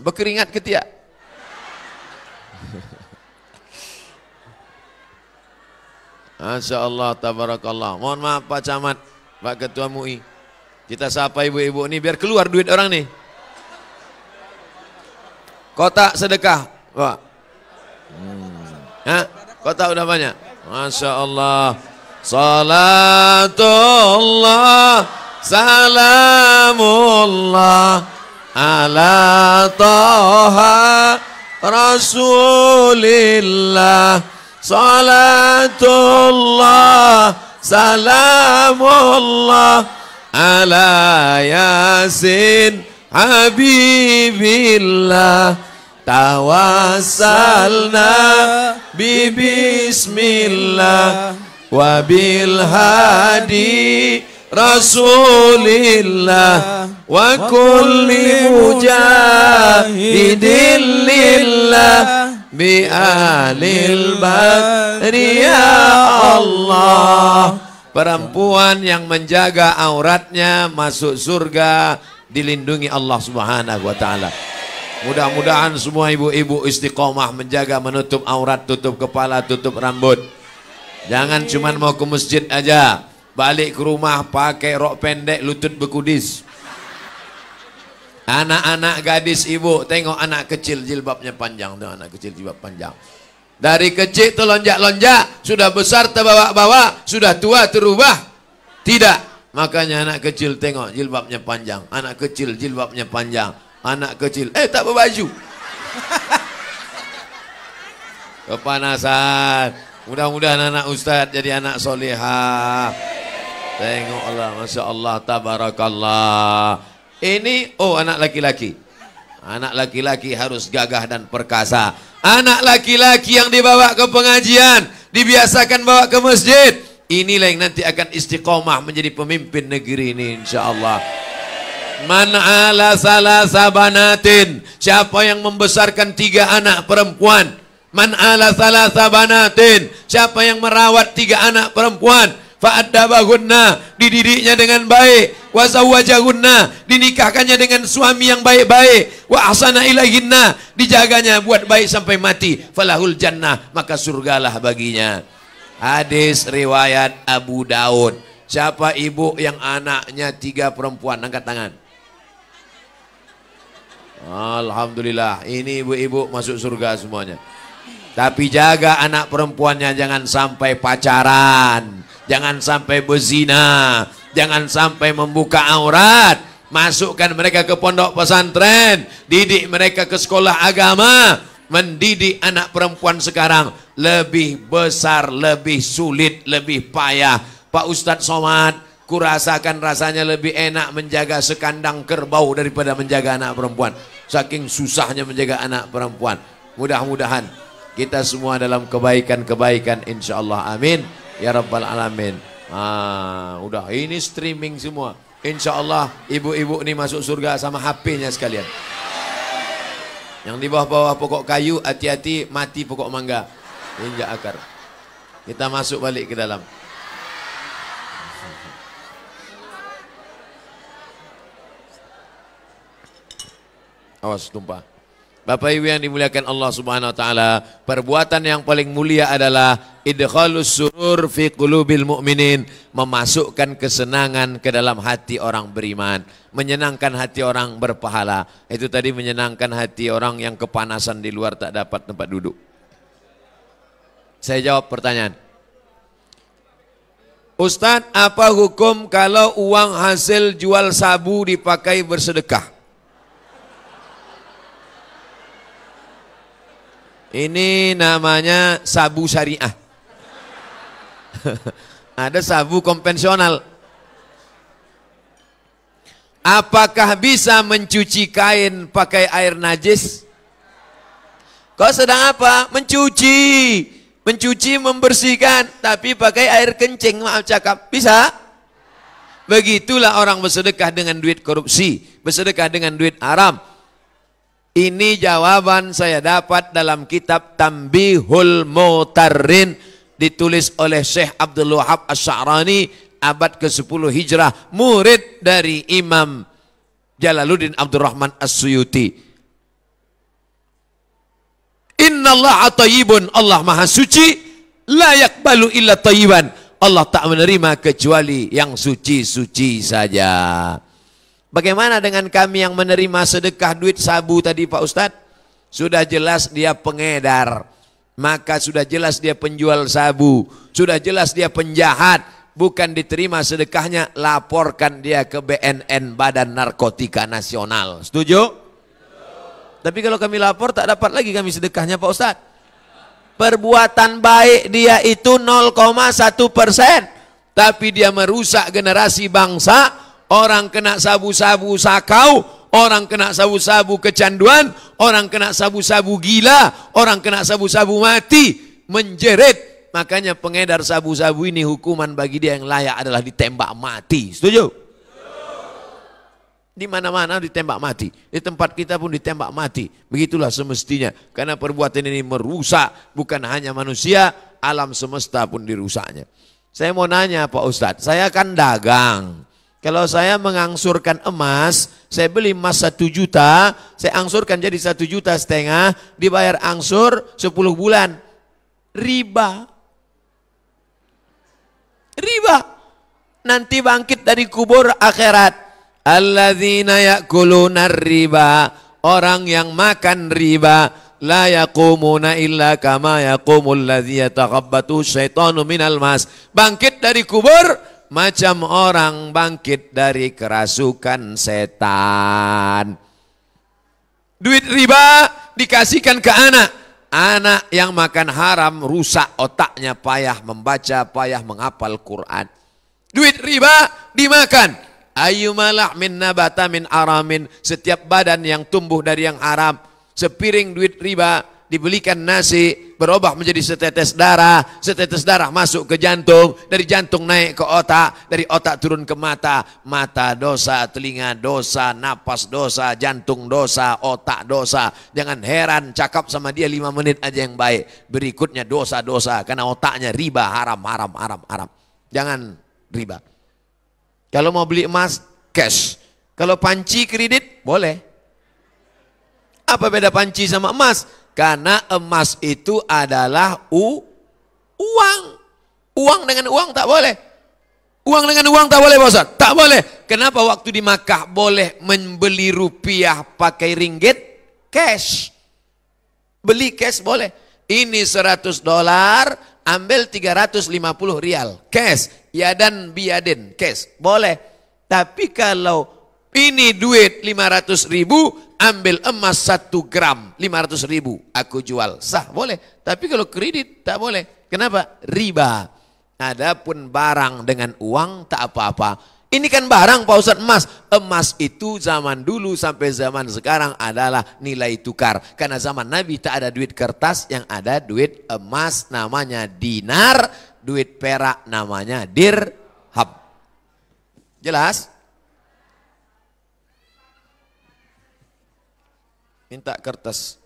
A: Berkeringat ketiak. Masya Allah, tabarakallah. Mohon maaf Pak Camat, Pak Ketua MUI. Kita sapa ibu-ibu ini biar keluar duit orang nih. Kotak sedekah, Pak. Kotak udah banyak. Masya Allah. Salatullah, salamullah, ala Taha Rasulillah. Salatullah, salamullah, ala Yasin Habibillah. Tawassalna bismillah wa bil hadi Rasulillah wa kulli mujahidin lillah bi alil badri ya Allah. Perempuan yang menjaga auratnya masuk surga, dilindungi Allah Subhanahu wa taala. Mudah-mudahan semua ibu-ibu istiqomah menjaga menutup aurat, tutup kepala, tutup rambut. Jangan cuman mau ke masjid aja, balik ke rumah pakai rok pendek lutut bekudis. Anak-anak gadis ibu, tengok anak kecil jilbabnya panjang tuh, anak kecil jilbab panjang. Dari kecil tuh lonjak-lonjak, sudah besar terbawa-bawa, sudah tua terubah. Tidak, makanya anak kecil tengok jilbabnya panjang, anak kecil jilbabnya panjang, anak kecil tak berbaju. Kepanasan. Mudah-mudahan anak ustaz jadi anak solehah. Tengok Allah, masya Allah, tabarakallah. Ini anak laki-laki. Anak laki-laki harus gagah dan perkasa. Anak laki-laki yang dibawa ke pengajian, dibiasakan bawa ke masjid. Inilah yang nanti akan istiqomah menjadi pemimpin negeri ini insyaallah. Man ala salasa banatin, siapa yang membesarkan 3 anak perempuan. Man ala salasa banatin, siapa yang merawat 3 anak perempuan. Fa'addabahunna, dididiknya dengan baik. Wa zawwajahunna, dinikahkannya dengan suami yang baik-baik. Wa ahsana ilaihinna, dijaganya buat baik sampai mati. Falahul jannah, maka surgalah baginya. Hadis riwayat Abu Daud. Siapa ibu yang anaknya 3 perempuan? Angkat tangan. Alhamdulillah, ini ibu-ibu masuk surga semuanya. Tapi jaga anak perempuannya, jangan sampai pacaran, jangan sampai berzina, jangan sampai membuka aurat. Masukkan mereka ke pondok pesantren, didik mereka ke sekolah agama. Mendidik anak perempuan sekarang lebih besar, lebih sulit, lebih payah. Pak Ustadz Somad, Kurasakan rasanya lebih enak menjaga sekandang kerbau daripada menjaga anak perempuan. Saking susahnya menjaga anak perempuan. Mudah-mudahan kita semua dalam kebaikan-kebaikan insyaallah. Amin ya rabbal alamin. Udah ini streaming semua. Insyaallah ibu-ibu ini masuk surga sama HP-nya sekalian. Yang di bawah-bawah pokok kayu hati-hati mati pokok mangga. Injak akar. Kita masuk balik ke dalam. Awas tumpah. Bapak Ibu yang dimuliakan Allah Subhanahu wa taala, perbuatan yang paling mulia adalah idkhalus surur fi qulubil mu'minin, memasukkan kesenangan ke dalam hati orang beriman, menyenangkan hati orang berpahala. Itu tadi menyenangkan hati orang yang kepanasan di luar tak dapat tempat duduk. Saya jawab pertanyaan. Ustadz, apa hukum kalau uang hasil jual sabu dipakai bersedekah? Ini namanya sabu syariah. Ada sabu konvensional. Apakah bisa mencuci kain pakai air najis? Kau sedang apa? Mencuci. Mencuci, membersihkan, tapi pakai air kencing, maaf cakap, bisa? Begitulah orang bersedekah dengan duit korupsi, bersedekah dengan duit haram. Ini jawaban saya dapat dalam kitab Tanbihul Mutarrin, ditulis oleh Syekh Abdul Wahab Asy-Sya'rani, abad ke-10 Hijrah, murid dari Imam Jalaluddin Abdurrahman As-Suyuti. Innallaha thayyibun, Allah maha suci, la yaqbalu illa thayyiban, Allah tak menerima kecuali yang suci-suci saja. Bagaimana dengan kami yang menerima sedekah duit sabu tadi Pak Ustadz? Sudah jelas dia pengedar, maka sudah jelas dia penjual sabu, sudah jelas dia penjahat, bukan diterima sedekahnya, laporkan dia ke BNN, Badan Narkotika Nasional. Setuju? Tapi kalau kami lapor tak dapat lagi kami sedekahnya Pak Ustadz. Perbuatan baik dia itu 0,1%. Tapi dia merusak generasi bangsa. Orang kena sabu-sabu sakau. Orang kena sabu-sabu kecanduan. Orang kena sabu-sabu gila. Orang kena sabu-sabu mati. Menjerit. Makanya pengedar sabu-sabu ini hukuman bagi dia yang layak adalah ditembak mati. Setuju? Di mana-mana ditembak mati. Di tempat kita pun ditembak mati. Begitulah semestinya. Karena perbuatan ini merusak bukan hanya manusia, alam semesta pun dirusaknya. Saya mau nanya Pak Ustadz, saya kan dagang. Kalau saya mengangsurkan emas, saya beli emas 1 juta, saya angsurkan jadi 1,5 juta, dibayar angsur 10 bulan. Riba. Riba. Nanti bangkit dari kubur akhirat. Alladzina ya'kuluna riba, orang yang makan riba, la yaqumuna illa kama yaqumul ladzi yatakhabbatu syaitanu minal mas. Bangkit dari kubur macam orang bangkit dari kerasukan setan. Duit riba dikasihkan ke anak. Anak yang makan haram rusak otaknya, payah membaca, payah menghafal Quran. Duit riba dimakan. Ayyumalah min nabata min aramin, setiap badan yang tumbuh dari yang haram. Sepiring duit riba dibelikan nasi, berubah menjadi setetes darah masuk ke jantung, dari jantung naik ke otak, dari otak turun ke mata, mata dosa, telinga dosa, napas dosa, jantung dosa, otak dosa. Jangan heran cakap sama dia 5 menit aja yang baik, berikutnya dosa-dosa karena otaknya riba, haram. Jangan riba. Kalau mau beli emas, cash. Kalau panci kredit, boleh. Apa beda panci sama emas? Karena emas itu adalah uang. Uang dengan uang tak boleh. Uang dengan uang tak boleh, Pak Ustaz? Tak boleh. Kenapa waktu di Makkah boleh membeli rupiah pakai ringgit? Cash. Beli cash boleh. Ini $100, ambil 350 rial. Cash. Yadan biyadin, cash, boleh. Tapi kalau ini duit 500 ribu, ambil emas 1 gram, 500 ribu, aku jual, sah, boleh. Tapi kalau kredit, tak boleh. Kenapa? Riba. Adapun barang dengan uang tak apa-apa. Ini kan barang Pak Ustadz, emas. Emas itu zaman dulu sampai zaman sekarang adalah nilai tukar. Karena zaman Nabi tak ada duit kertas, yang ada duit emas namanya dinar, duit perak namanya dirham. Jelas? Minta kertas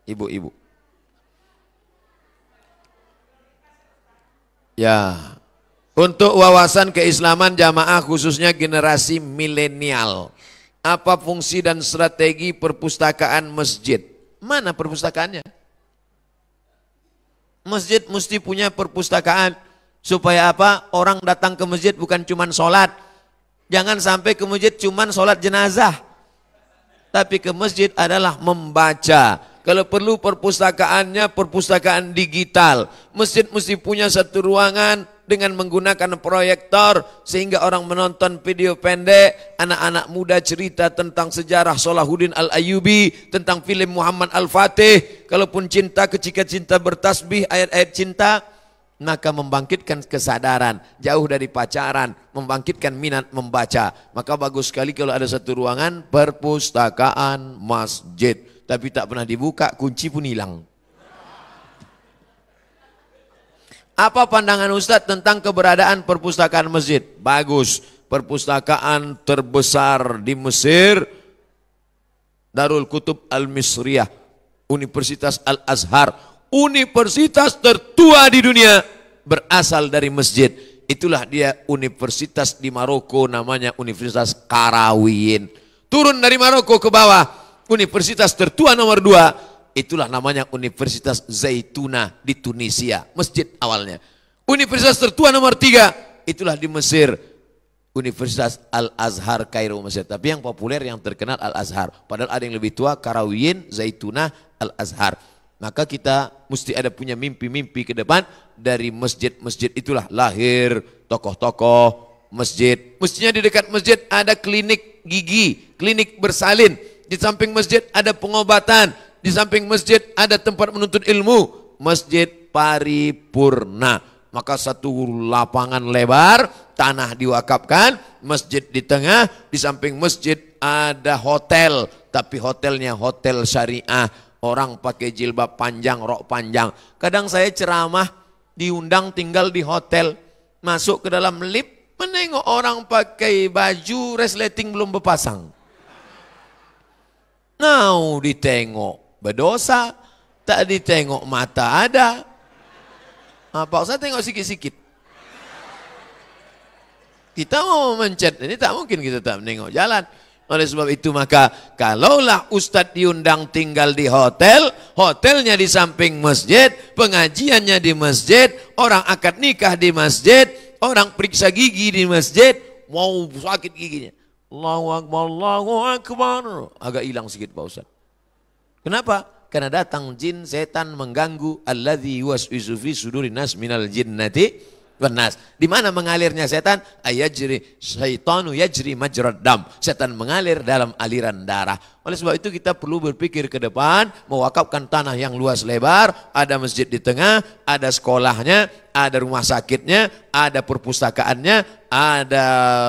A: ibu-ibu. Ya, untuk wawasan keislaman jamaah khususnya generasi milenial. Apa fungsi dan strategi perpustakaan masjid? Mana perpustakaannya? Masjid mesti punya perpustakaan. Supaya apa? Orang datang ke masjid bukan cuma sholat. Jangan sampai ke masjid cuma sholat jenazah. Tapi ke masjid adalah membaca. Kalau perlu perpustakaannya perpustakaan digital. Masjid mesti punya satu ruangan dengan menggunakan proyektor sehingga orang menonton video pendek, anak-anak muda cerita tentang sejarah Salahuddin Al-Ayyubi, tentang film Muhammad Al-Fatih. Kalaupun cinta, ketika cinta bertasbih ayat-ayat cinta, maka membangkitkan kesadaran, jauh dari pacaran, membangkitkan minat membaca. Maka bagus sekali kalau ada satu ruangan perpustakaan masjid, tapi tak pernah dibuka, kunci pun hilang. Apa pandangan Ustadz tentang keberadaan perpustakaan masjid? Bagus. Perpustakaan terbesar di Mesir, Darul Kutub Al-Misriyah, Universitas Al-Azhar, universitas tertua di dunia, berasal dari masjid. Itulah dia universitas di Maroko, namanya Universitas Qarawiyyin. Turun dari Maroko ke bawah, universitas tertua nomor 2, itulah namanya Universitas Zaitunah di Tunisia, masjid awalnya. Universitas tertua nomor 3, itulah di Mesir, Universitas Al-Azhar Kairo, Mesir. Tapi yang populer, yang terkenal Al-Azhar. Padahal ada yang lebih tua, Qarawiyyin, Zaitunah, Al-Azhar. Maka kita mesti ada punya mimpi-mimpi ke depan. Dari masjid-masjid itulah lahir tokoh-tokoh masjid. Mestinya di dekat masjid ada klinik gigi, klinik bersalin. Di samping masjid ada pengobatan. Di samping masjid ada tempat menuntut ilmu. Masjid paripurna. Maka satu lapangan lebar, tanah diwakafkan, masjid di tengah. Di samping masjid ada hotel, tapi hotelnya hotel syariah. Orang pakai jilbab panjang, rok panjang. Kadang saya ceramah, diundang tinggal di hotel. Masuk ke dalam lift, menengok orang pakai baju resleting belum berpasang. Nah, ditengok berdosa, tak ditengok mata ada. Pak Ustaz tengok sikit-sikit. Kita mau mencet, ini tak mungkin kita tak menengok jalan. Oleh sebab itu maka kalaulah Ustadz diundang tinggal di hotel, hotelnya di samping masjid, pengajiannya di masjid, orang akad nikah di masjid, orang periksa gigi di masjid, mau sakit giginya. Allahu Akbar, Allahu Akbar. Agak hilang sedikit Pak Ustadz. Kenapa? Karena datang jin setan mengganggu. Alladzi yuwaswisu fi sudurin nas minal jinnati Benas. Di mana mengalirnya setan? Ayajri syaitanu yajri majrad dam. Setan mengalir dalam aliran darah. Oleh sebab itu kita perlu berpikir ke depan, mewakafkan tanah yang luas lebar, ada masjid di tengah, ada sekolahnya, ada rumah sakitnya, ada perpustakaannya, ada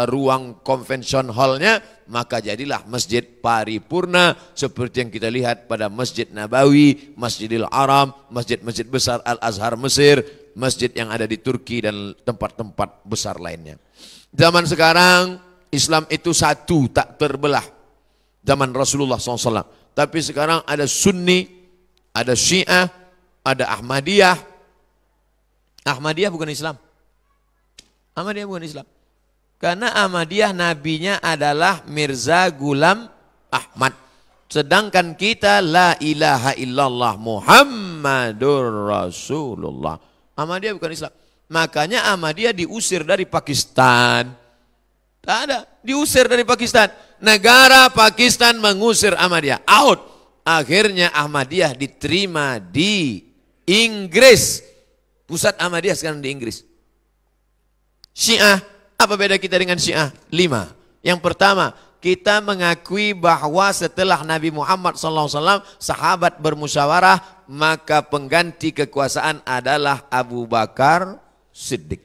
A: ruang convention hallnya, maka jadilah masjid paripurna seperti yang kita lihat pada Masjid Nabawi, Masjidil Haram, masjid-masjid besar Al-Azhar Mesir, masjid yang ada di Turki dan tempat-tempat besar lainnya. Zaman sekarang Islam itu satu, tak terbelah. Zaman Rasulullah SAW. Tapi sekarang ada Sunni, ada Syiah, ada Ahmadiyah. Ahmadiyah bukan Islam. Ahmadiyah bukan Islam. Karena Ahmadiyah nabinya adalah Mirza Ghulam Ahmad. Sedangkan kita la ilaha illallah Muhammadur Rasulullah. Ahmadiyah bukan Islam. Makanya Ahmadiyah diusir dari Pakistan. Tak ada, diusir dari Pakistan. Negara Pakistan mengusir Ahmadiyah. Out. Akhirnya Ahmadiyah diterima di Inggris. Pusat Ahmadiyah sekarang di Inggris. Syiah, apa beda kita dengan Syiah? 5. Yang pertama, kita mengakui bahwa setelah Nabi Muhammad SAW sahabat bermusyawarah, maka pengganti kekuasaan adalah Abu Bakar Siddiq.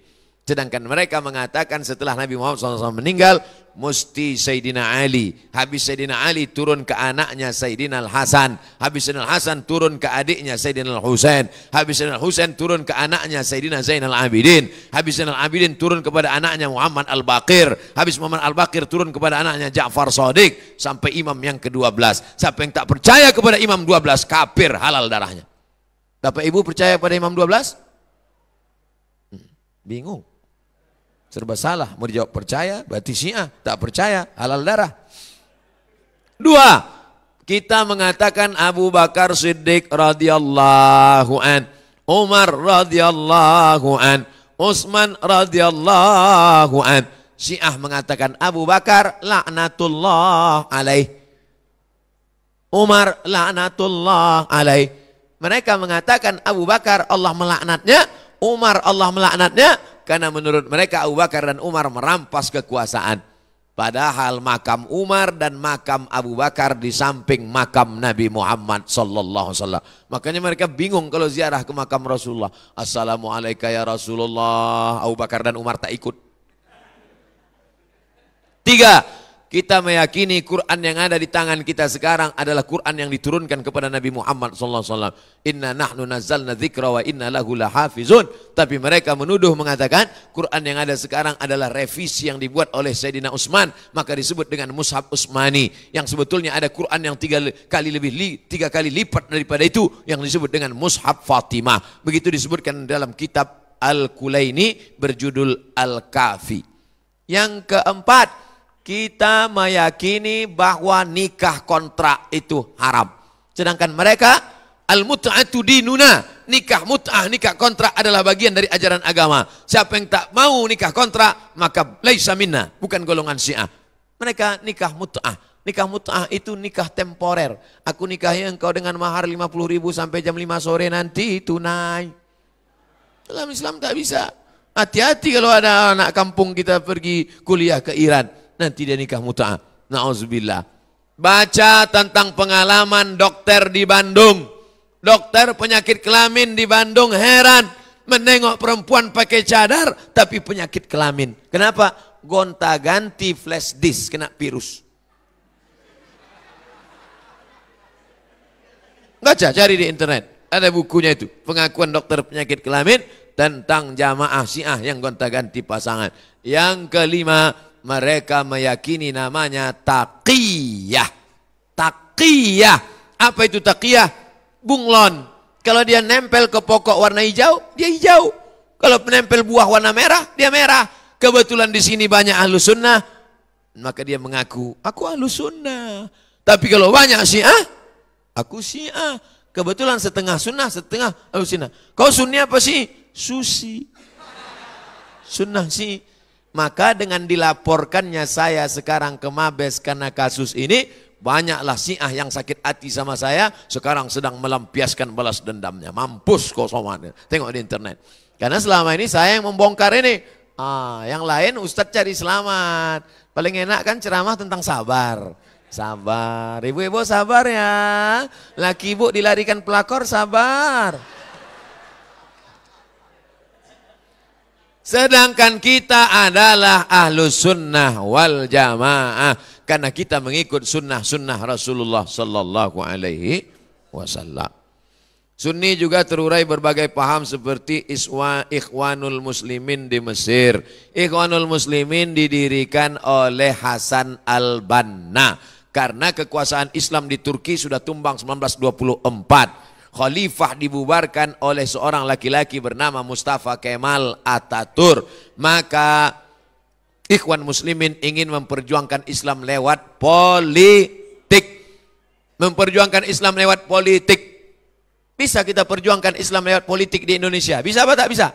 A: Sedangkan mereka mengatakan setelah Nabi Muhammad SAW meninggal, mesti Sayyidina Ali. Habis Sayyidina Ali turun ke anaknya Sayyidina Al-Hasan. Habis Sayyidina Al-Hasan turun ke adiknya Sayyidina Al-Husain. Habis Sayyidina Al-Husain turun ke anaknya Sayyidina Zainal Abidin. Habis Zainal Abidin turun kepada anaknya Muhammad Al-Baqir. Habis Muhammad Al-Baqir turun kepada anaknya Ja'far Shadiq. Sampai imam yang ke-12. Siapa yang tak percaya kepada imam 12, kafir, halal darahnya. Bapak Ibu percaya pada imam 12? Bingung. Serba salah, mau dijawab percaya, berarti Syiah, tak percaya, halal darah. 2, kita mengatakan Abu Bakar Siddiq radhiyallahu an, Umar radhiyallahu an, Utsman radhiyallahu an. Syiah mengatakan Abu Bakar laknatullah alaih, Umar laknatullah alaih. Mereka mengatakan Abu Bakar Allah melaknatnya, Umar Allah melaknatnya, karena menurut mereka Abu Bakar dan Umar merampas kekuasaan. Padahal makam Umar dan makam Abu Bakar di samping makam Nabi Muhammad sallallahu alaihi wasallam. Makanya mereka bingung kalau ziarah ke makam Rasulullah. Assalamualaikum ya Rasulullah. Abu Bakar dan Umar tak ikut. 3, kita meyakini Quran yang ada di tangan kita sekarang adalah Quran yang diturunkan kepada Nabi Muhammad SAW. Inna nahnu nazzalna dzikra wa inna lahu lahafizun. Tapi mereka menuduh mengatakan Quran yang ada sekarang adalah revisi yang dibuat oleh Sayyidina Utsman. Maka disebut dengan Mushaf Utsmani. Yang sebetulnya ada Quran yang 3 kali lipat daripada itu yang disebut dengan Mushaf Fatimah. Begitu disebutkan dalam kitab Al-Kulaini berjudul Al-Kafi. Yang keempat, kita meyakini bahwa nikah kontrak itu haram. Sedangkan mereka al-mut'atu dinuna, nikah mut'ah, nikah kontrak adalah bagian dari ajaran agama. Siapa yang tak mau nikah kontrak maka laisa minna, bukan golongan Syiah. Mereka nikah mut'ah. Nikah mut'ah itu nikah temporer. Aku nikahi engkau dengan mahar 50.000 sampai jam 5 sore nanti tunai. Dalam Islam tak bisa. Hati-hati kalau ada anak kampung kita pergi kuliah ke Iran. Nanti dia nikah mut'ah. Na'udzubillah. Baca tentang pengalaman dokter di Bandung. Dokter penyakit kelamin di Bandung heran menengok perempuan pakai cadar tapi penyakit kelamin. Kenapa? Gonta-ganti flash disk kena virus. Baca, cari di internet. Ada bukunya itu. Pengakuan dokter penyakit kelamin tentang jamaah Syiah yang gonta-ganti pasangan. Yang kelima, mereka meyakini namanya taqiyah. Taqiyah. Apa itu taqiyah? Bunglon. Kalau dia nempel ke pokok warna hijau, dia hijau. Kalau menempel buah warna merah, dia merah. Kebetulan di sini banyak ahlus sunnah, maka dia mengaku, aku ahlus sunnah. Tapi kalau banyak Syiah, aku Syiah. Kebetulan setengah sunnah, setengah ahlus sunnah. Kau sunni apa sih? Susi. Sunnah sih. Maka dengan dilaporkannya saya sekarang ke Mabes karena kasus ini, banyaklah Syiah yang sakit hati sama saya, sekarang sedang melampiaskan balas dendamnya. Mampus kau somannya. Tengok di internet. Karena selama ini saya yang membongkar ini. Yang lain Ustadz cari selamat. Paling enak kan ceramah tentang sabar. Sabar. Ibu-ibu sabar ya. Laki ibu dilarikan pelakor, sabar. Sedangkan kita adalah ahlus sunnah wal jamaah. Karena kita mengikut sunnah-sunnah Rasulullah sallallahu alaihi wasallam. Sunni juga terurai berbagai paham seperti Ikhwanul Muslimin di Mesir. Ikhwanul Muslimin didirikan oleh Hasan al-Banna. Karena kekuasaan Islam di Turki sudah tumbang 1924. Khalifah dibubarkan oleh seorang laki-laki bernama Mustafa Kemal Ataturk. Maka Ikhwan Muslimin ingin memperjuangkan Islam lewat politik. Memperjuangkan Islam lewat politik. Bisa kita perjuangkan Islam lewat politik di Indonesia? Bisa apa tak bisa?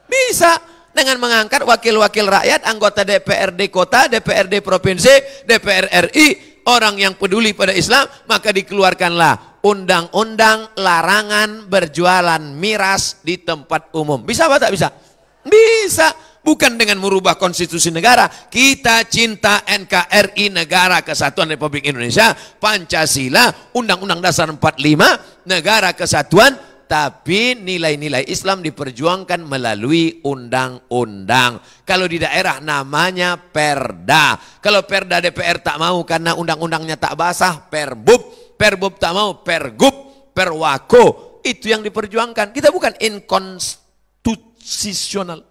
A: Bisa. Dengan mengangkat wakil-wakil rakyat, anggota DPRD kota, DPRD provinsi, DPR RI, orang yang peduli pada Islam, maka dikeluarkanlah undang-undang larangan berjualan miras di tempat umum. Bisa apa tak bisa? Bisa. Bukan dengan merubah konstitusi negara. Kita cinta NKRI, Negara Kesatuan Republik Indonesia, Pancasila, Undang-Undang Dasar 45, Negara Kesatuan tapi nilai-nilai Islam diperjuangkan melalui undang-undang. Kalau di daerah namanya perda. Kalau perda DPR tak mau karena undang-undangnya tak basah, perbub. Perbub tak mau, pergub, perwako. Itu yang diperjuangkan. Kita bukan inkonstitusional.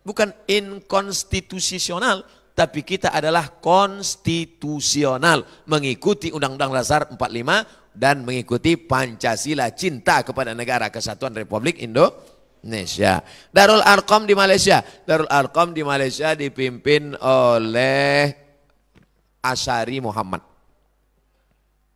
A: Bukan inkonstitusional. Tapi kita adalah konstitusional, mengikuti Undang-Undang Dasar 45 dan mengikuti Pancasila, cinta kepada negara kesatuan Republik Indonesia. Darul Arqam di Malaysia. Darul Arqam di Malaysia dipimpin oleh Asy'ari Muhammad.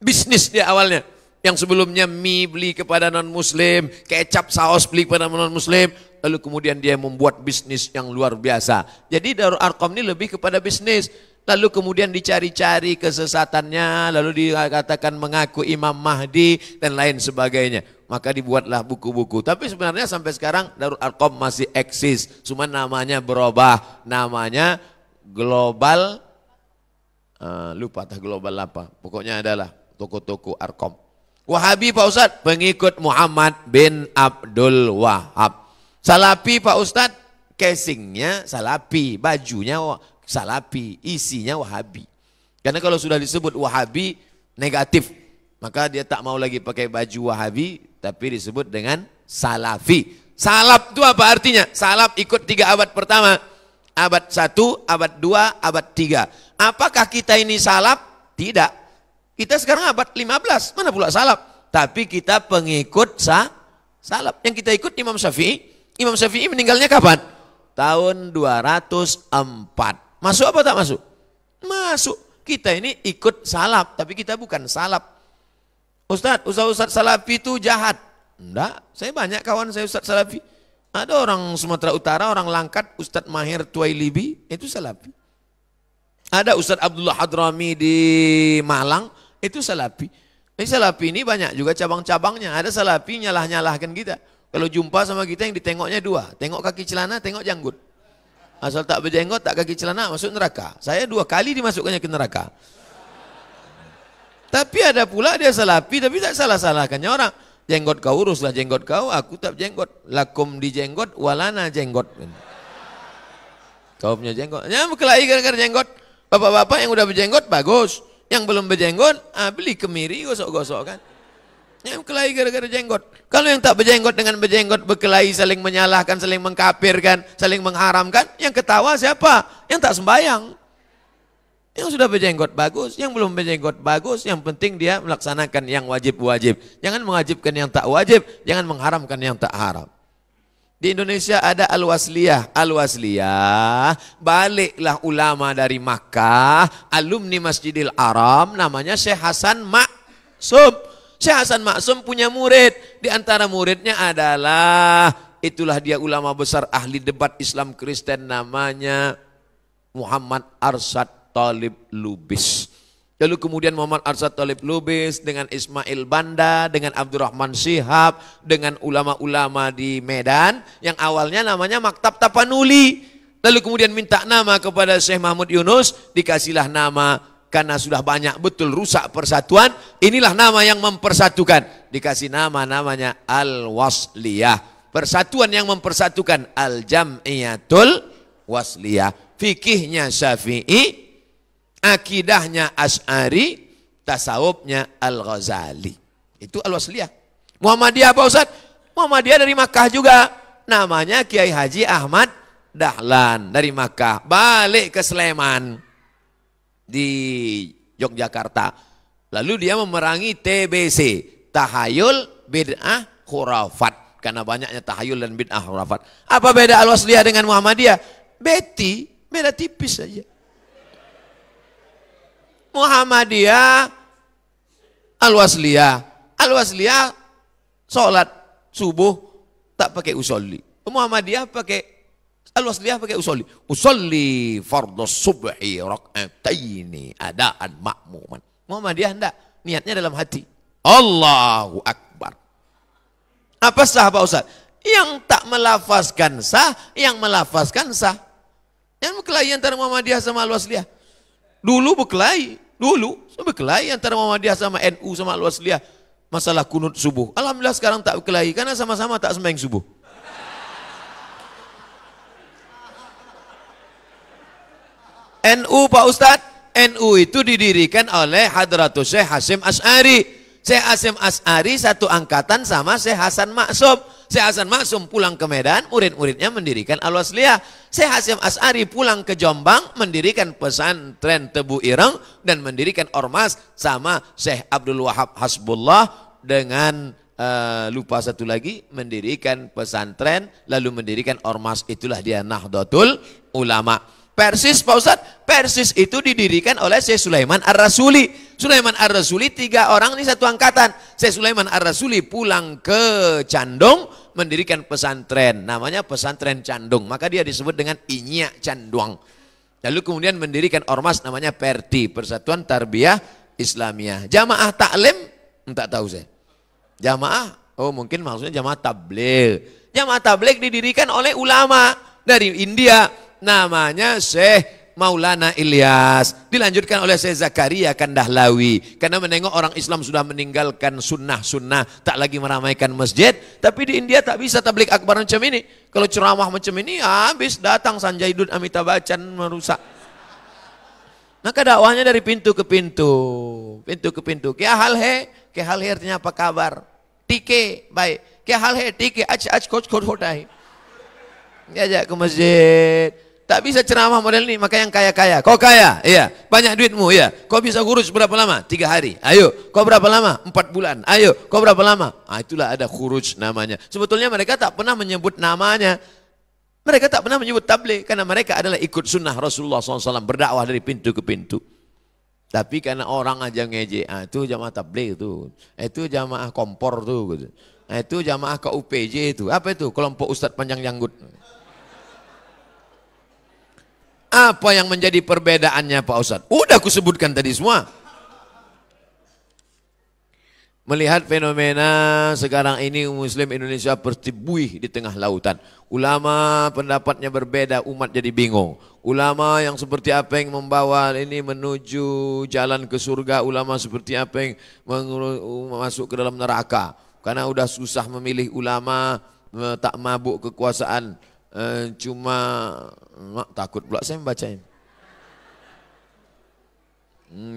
A: Bisnis dia awalnya. Yang sebelumnya mie beli kepada non-muslim, kecap saus beli kepada non-muslim, lalu kemudian dia membuat bisnis yang luar biasa. Jadi Darul Arqam ini lebih kepada bisnis. Lalu kemudian dicari-cari kesesatannya, lalu dikatakan mengaku Imam Mahdi dan lain sebagainya. Maka dibuatlah buku-buku. Tapi sebenarnya sampai sekarang Darul Arqam masih eksis. Cuma namanya berubah. Namanya Global, lupa tak global apa. Pokoknya adalah toko-toko Arqam. Wahabi Pak Ustadz, pengikut Muhammad bin Abdul Wahab. Salafi Pak Ustadz, casingnya Salafi, bajunya Salafi, isinya Wahabi. Karena kalau sudah disebut Wahabi negatif, maka dia tak mau lagi pakai baju Wahabi, tapi disebut dengan Salafi. Salaf itu apa artinya? Salaf ikut 3 abad pertama. Abad 1, abad 2, abad 3. Apakah kita ini salaf? Tidak. Kita sekarang abad 15, mana pula salaf? Tapi kita pengikut salaf. Yang kita ikut Imam Syafi'i. Imam Syafi'i meninggalnya kapan? Tahun 204. Masuk apa tak masuk? Masuk. Kita ini ikut salaf, tapi kita bukan salaf. Ustadz Salafi itu jahat. Enggak, saya banyak kawan saya Ustadz Salafi. Ada orang Sumatera Utara, orang Langkat, Ustadz Mahir Tuailibi, itu Salafi. Ada Ustadz Abdullah Hadrami di Malang, itu Salafi. Jadi Salafi ini banyak juga cabang-cabangnya. Ada Salafi nyalah-nyalahkan kita. Kalau jumpa sama kita yang ditengoknya 2. Tengok kaki celana, tengok janggut. Asal tak berjenggot, tak kaki celana, masuk neraka. Saya 2 kali dimasukkannya ke neraka. Tapi ada pula dia Salafi, tapi tak salah-salahkannya orang. Jenggot kau uruslah jenggot kau, aku tak jenggot. Lakum di jenggot, walana jenggot. Kau punya jenggot. Ya berkelahi gara-gara jenggot. Bapak-bapak yang udah berjenggot, bagus. Yang belum berjenggot, beli kemiri, gosok-gosok kan. Yang berkelahi gara-gara jenggot. Kalau yang tak berjenggot dengan berjenggot berkelahi, saling menyalahkan, saling mengkafirkan, saling mengharamkan, yang ketawa siapa? Yang tak sembahyang. Yang sudah berjenggot bagus, yang belum berjenggot bagus, yang penting dia melaksanakan yang wajib-wajib. Jangan mewajibkan yang tak wajib, jangan mengharamkan yang tak haram. Di Indonesia ada Al-Wasliyah. Al-Wasliyah, baliklah ulama dari Makkah, alumni Masjidil Haram, namanya Syekh Hasan Maksum. Syekh Hasan Maksum punya murid. Di antara muridnya adalah, itulah dia ulama besar ahli debat Islam Kristen, namanya Muhammad Arsyad Thalib Lubis. Lalu kemudian Muhammad Arsyad Thalib Lubis dengan Ismail Banda, dengan Abdurrahman Syihab, dengan ulama-ulama di Medan yang awalnya namanya Maktab Tapanuli. Lalu kemudian minta nama kepada Syekh Mahmud Yunus, dikasihlah nama karena sudah banyak betul rusak persatuan. Inilah nama yang mempersatukan. Dikasih namanya Al-Wasliyah. Persatuan yang mempersatukan, Al-Jam'iyatul Wasliyah. Fikihnya Syafi'i, akidahnya Asy'ari, tasawufnya Al-Ghazali. Itu Al-Wasliyah. Muhammadiyah apa Ustaz? Muhammadiyah dari Makkah juga. Namanya Kiai Haji Ahmad Dahlan dari Makkah. Balik ke Sleman di Yogyakarta. Lalu dia memerangi TBC, tahayul, bid'ah, khurafat. Karena banyaknya tahayul dan bid'ah, khurafat. Apa beda Al-Wasliyah dengan Muhammadiyah? Beda tipis saja. Muhammadiyah, Al-Wasliyah. Al-Wasliyah sholat subuh tak pakai usolli. Muhammadiyah pakai, Al-Wasliyah pakai usolli. Usolli fardhu subhi rak'ataini adaan ma'muman. Muhammadiyah enggak, niatnya dalam hati. Allahu Akbar. Apa sah Pak Ustaz? Yang tak melafazkan sah, yang melafazkan sah. Yang berkelahi antara Muhammadiyah sama Al-Wasliyah. Dulu berkelahi antara Muhammadiyah sama NU sama Al-Wasliyah. masalah kunut subuh. Alhamdulillah sekarang tak berkelahi karena sama-sama tak sembahyang subuh. NU Pak Ustadz, NU itu didirikan oleh Hadratus Syekh Hasyim Asy'ari. Syekh Hasyim Asy'ari satu angkatan sama Syekh Hasan Maksum. Syekh Hasan Maksum pulang ke Medan, murid-muridnya mendirikan Al-Wasliyah. Syekh Hasyim Asy'ari pulang ke Jombang, mendirikan pesantren Tebu Ireng dan mendirikan ormas sama Syekh Abdul Wahab Hasbullah dengan lupa satu lagi, mendirikan pesantren lalu mendirikan ormas, itulah dia Nahdlatul Ulama. Persis Pak Ustadz, Persis itu didirikan oleh Syekh Sulaiman Ar-Rasuli. Sulaiman Ar-Rasuli 3 orang ini satu angkatan. Syekh Sulaiman Ar-Rasuli pulang ke Candong mendirikan pesantren, namanya pesantren Candong. Maka dia disebut dengan Inyak Canduang. Lalu kemudian mendirikan ormas namanya Perti, Persatuan Tarbiyah Islamiyah. Jamaah taklim, tak tahu saya. Jamaah, oh mungkin maksudnya jamaah tabligh. Jamaah tabligh didirikan oleh ulama dari India. Namanya Syekh Maulana Ilyas, dilanjutkan oleh Syekh Zakaria Kandahlawi. Karena menengok orang Islam sudah meninggalkan sunnah-sunnah, tak lagi meramaikan masjid. Tapi di India tak bisa tabligh akbar macam ini. Kalau ceramah macam ini habis datang Sanjay Dutt, Amitabh Bachchan merusak. Maka dakwahnya dari pintu ke pintu, pintu ke pintu. Kya hal hai artinya apa kabar? Tike baik. Kya hal hai? Tike aj coach hota hai. Diajak ke masjid. Tak bisa ceramah model ini, maka yang kaya-kaya. Kau kaya? Iya. Banyak duitmu? Iya. Kau bisa khurus berapa lama? 3 hari. Ayo. Kau berapa lama? 4 bulan. Ayo. Kau berapa lama? Itulah ada khuruj namanya. Sebetulnya mereka tak pernah menyebut namanya. Mereka tak pernah menyebut tabligh karena mereka adalah ikut sunnah Rasulullah SAW, berdakwah dari pintu ke pintu. Tapi karena orang aja ngejek, itu jamaah tabligh itu. Itu jamaah kompor tuh gitu. Itu jamaah KUPJ itu. Apa itu? Kelompok Ustadz Panjang Janggut. Apa yang menjadi perbedaannya Pak Ustadz? Udah aku sebutkan tadi semua. Melihat fenomena sekarang ini Muslim Indonesia seperti buih di tengah lautan. Ulama pendapatnya berbeda, umat jadi bingung. Ulama yang seperti apa yang membawa ini menuju jalan ke surga, ulama seperti apa yang masuk ke dalam neraka. Karena udah susah memilih ulama, tak mabuk kekuasaan. Cuma takut pula saya membacanya.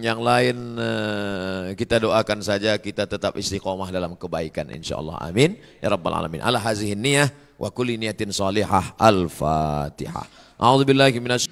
A: Yang lain kita doakan saja kita tetap istiqomah dalam kebaikan insyaallah. Amin ya rabbal alamin. Ala hazihin niyah wa kulli niyatin salihah. Al-Fatihah. A'udzubillahi minasy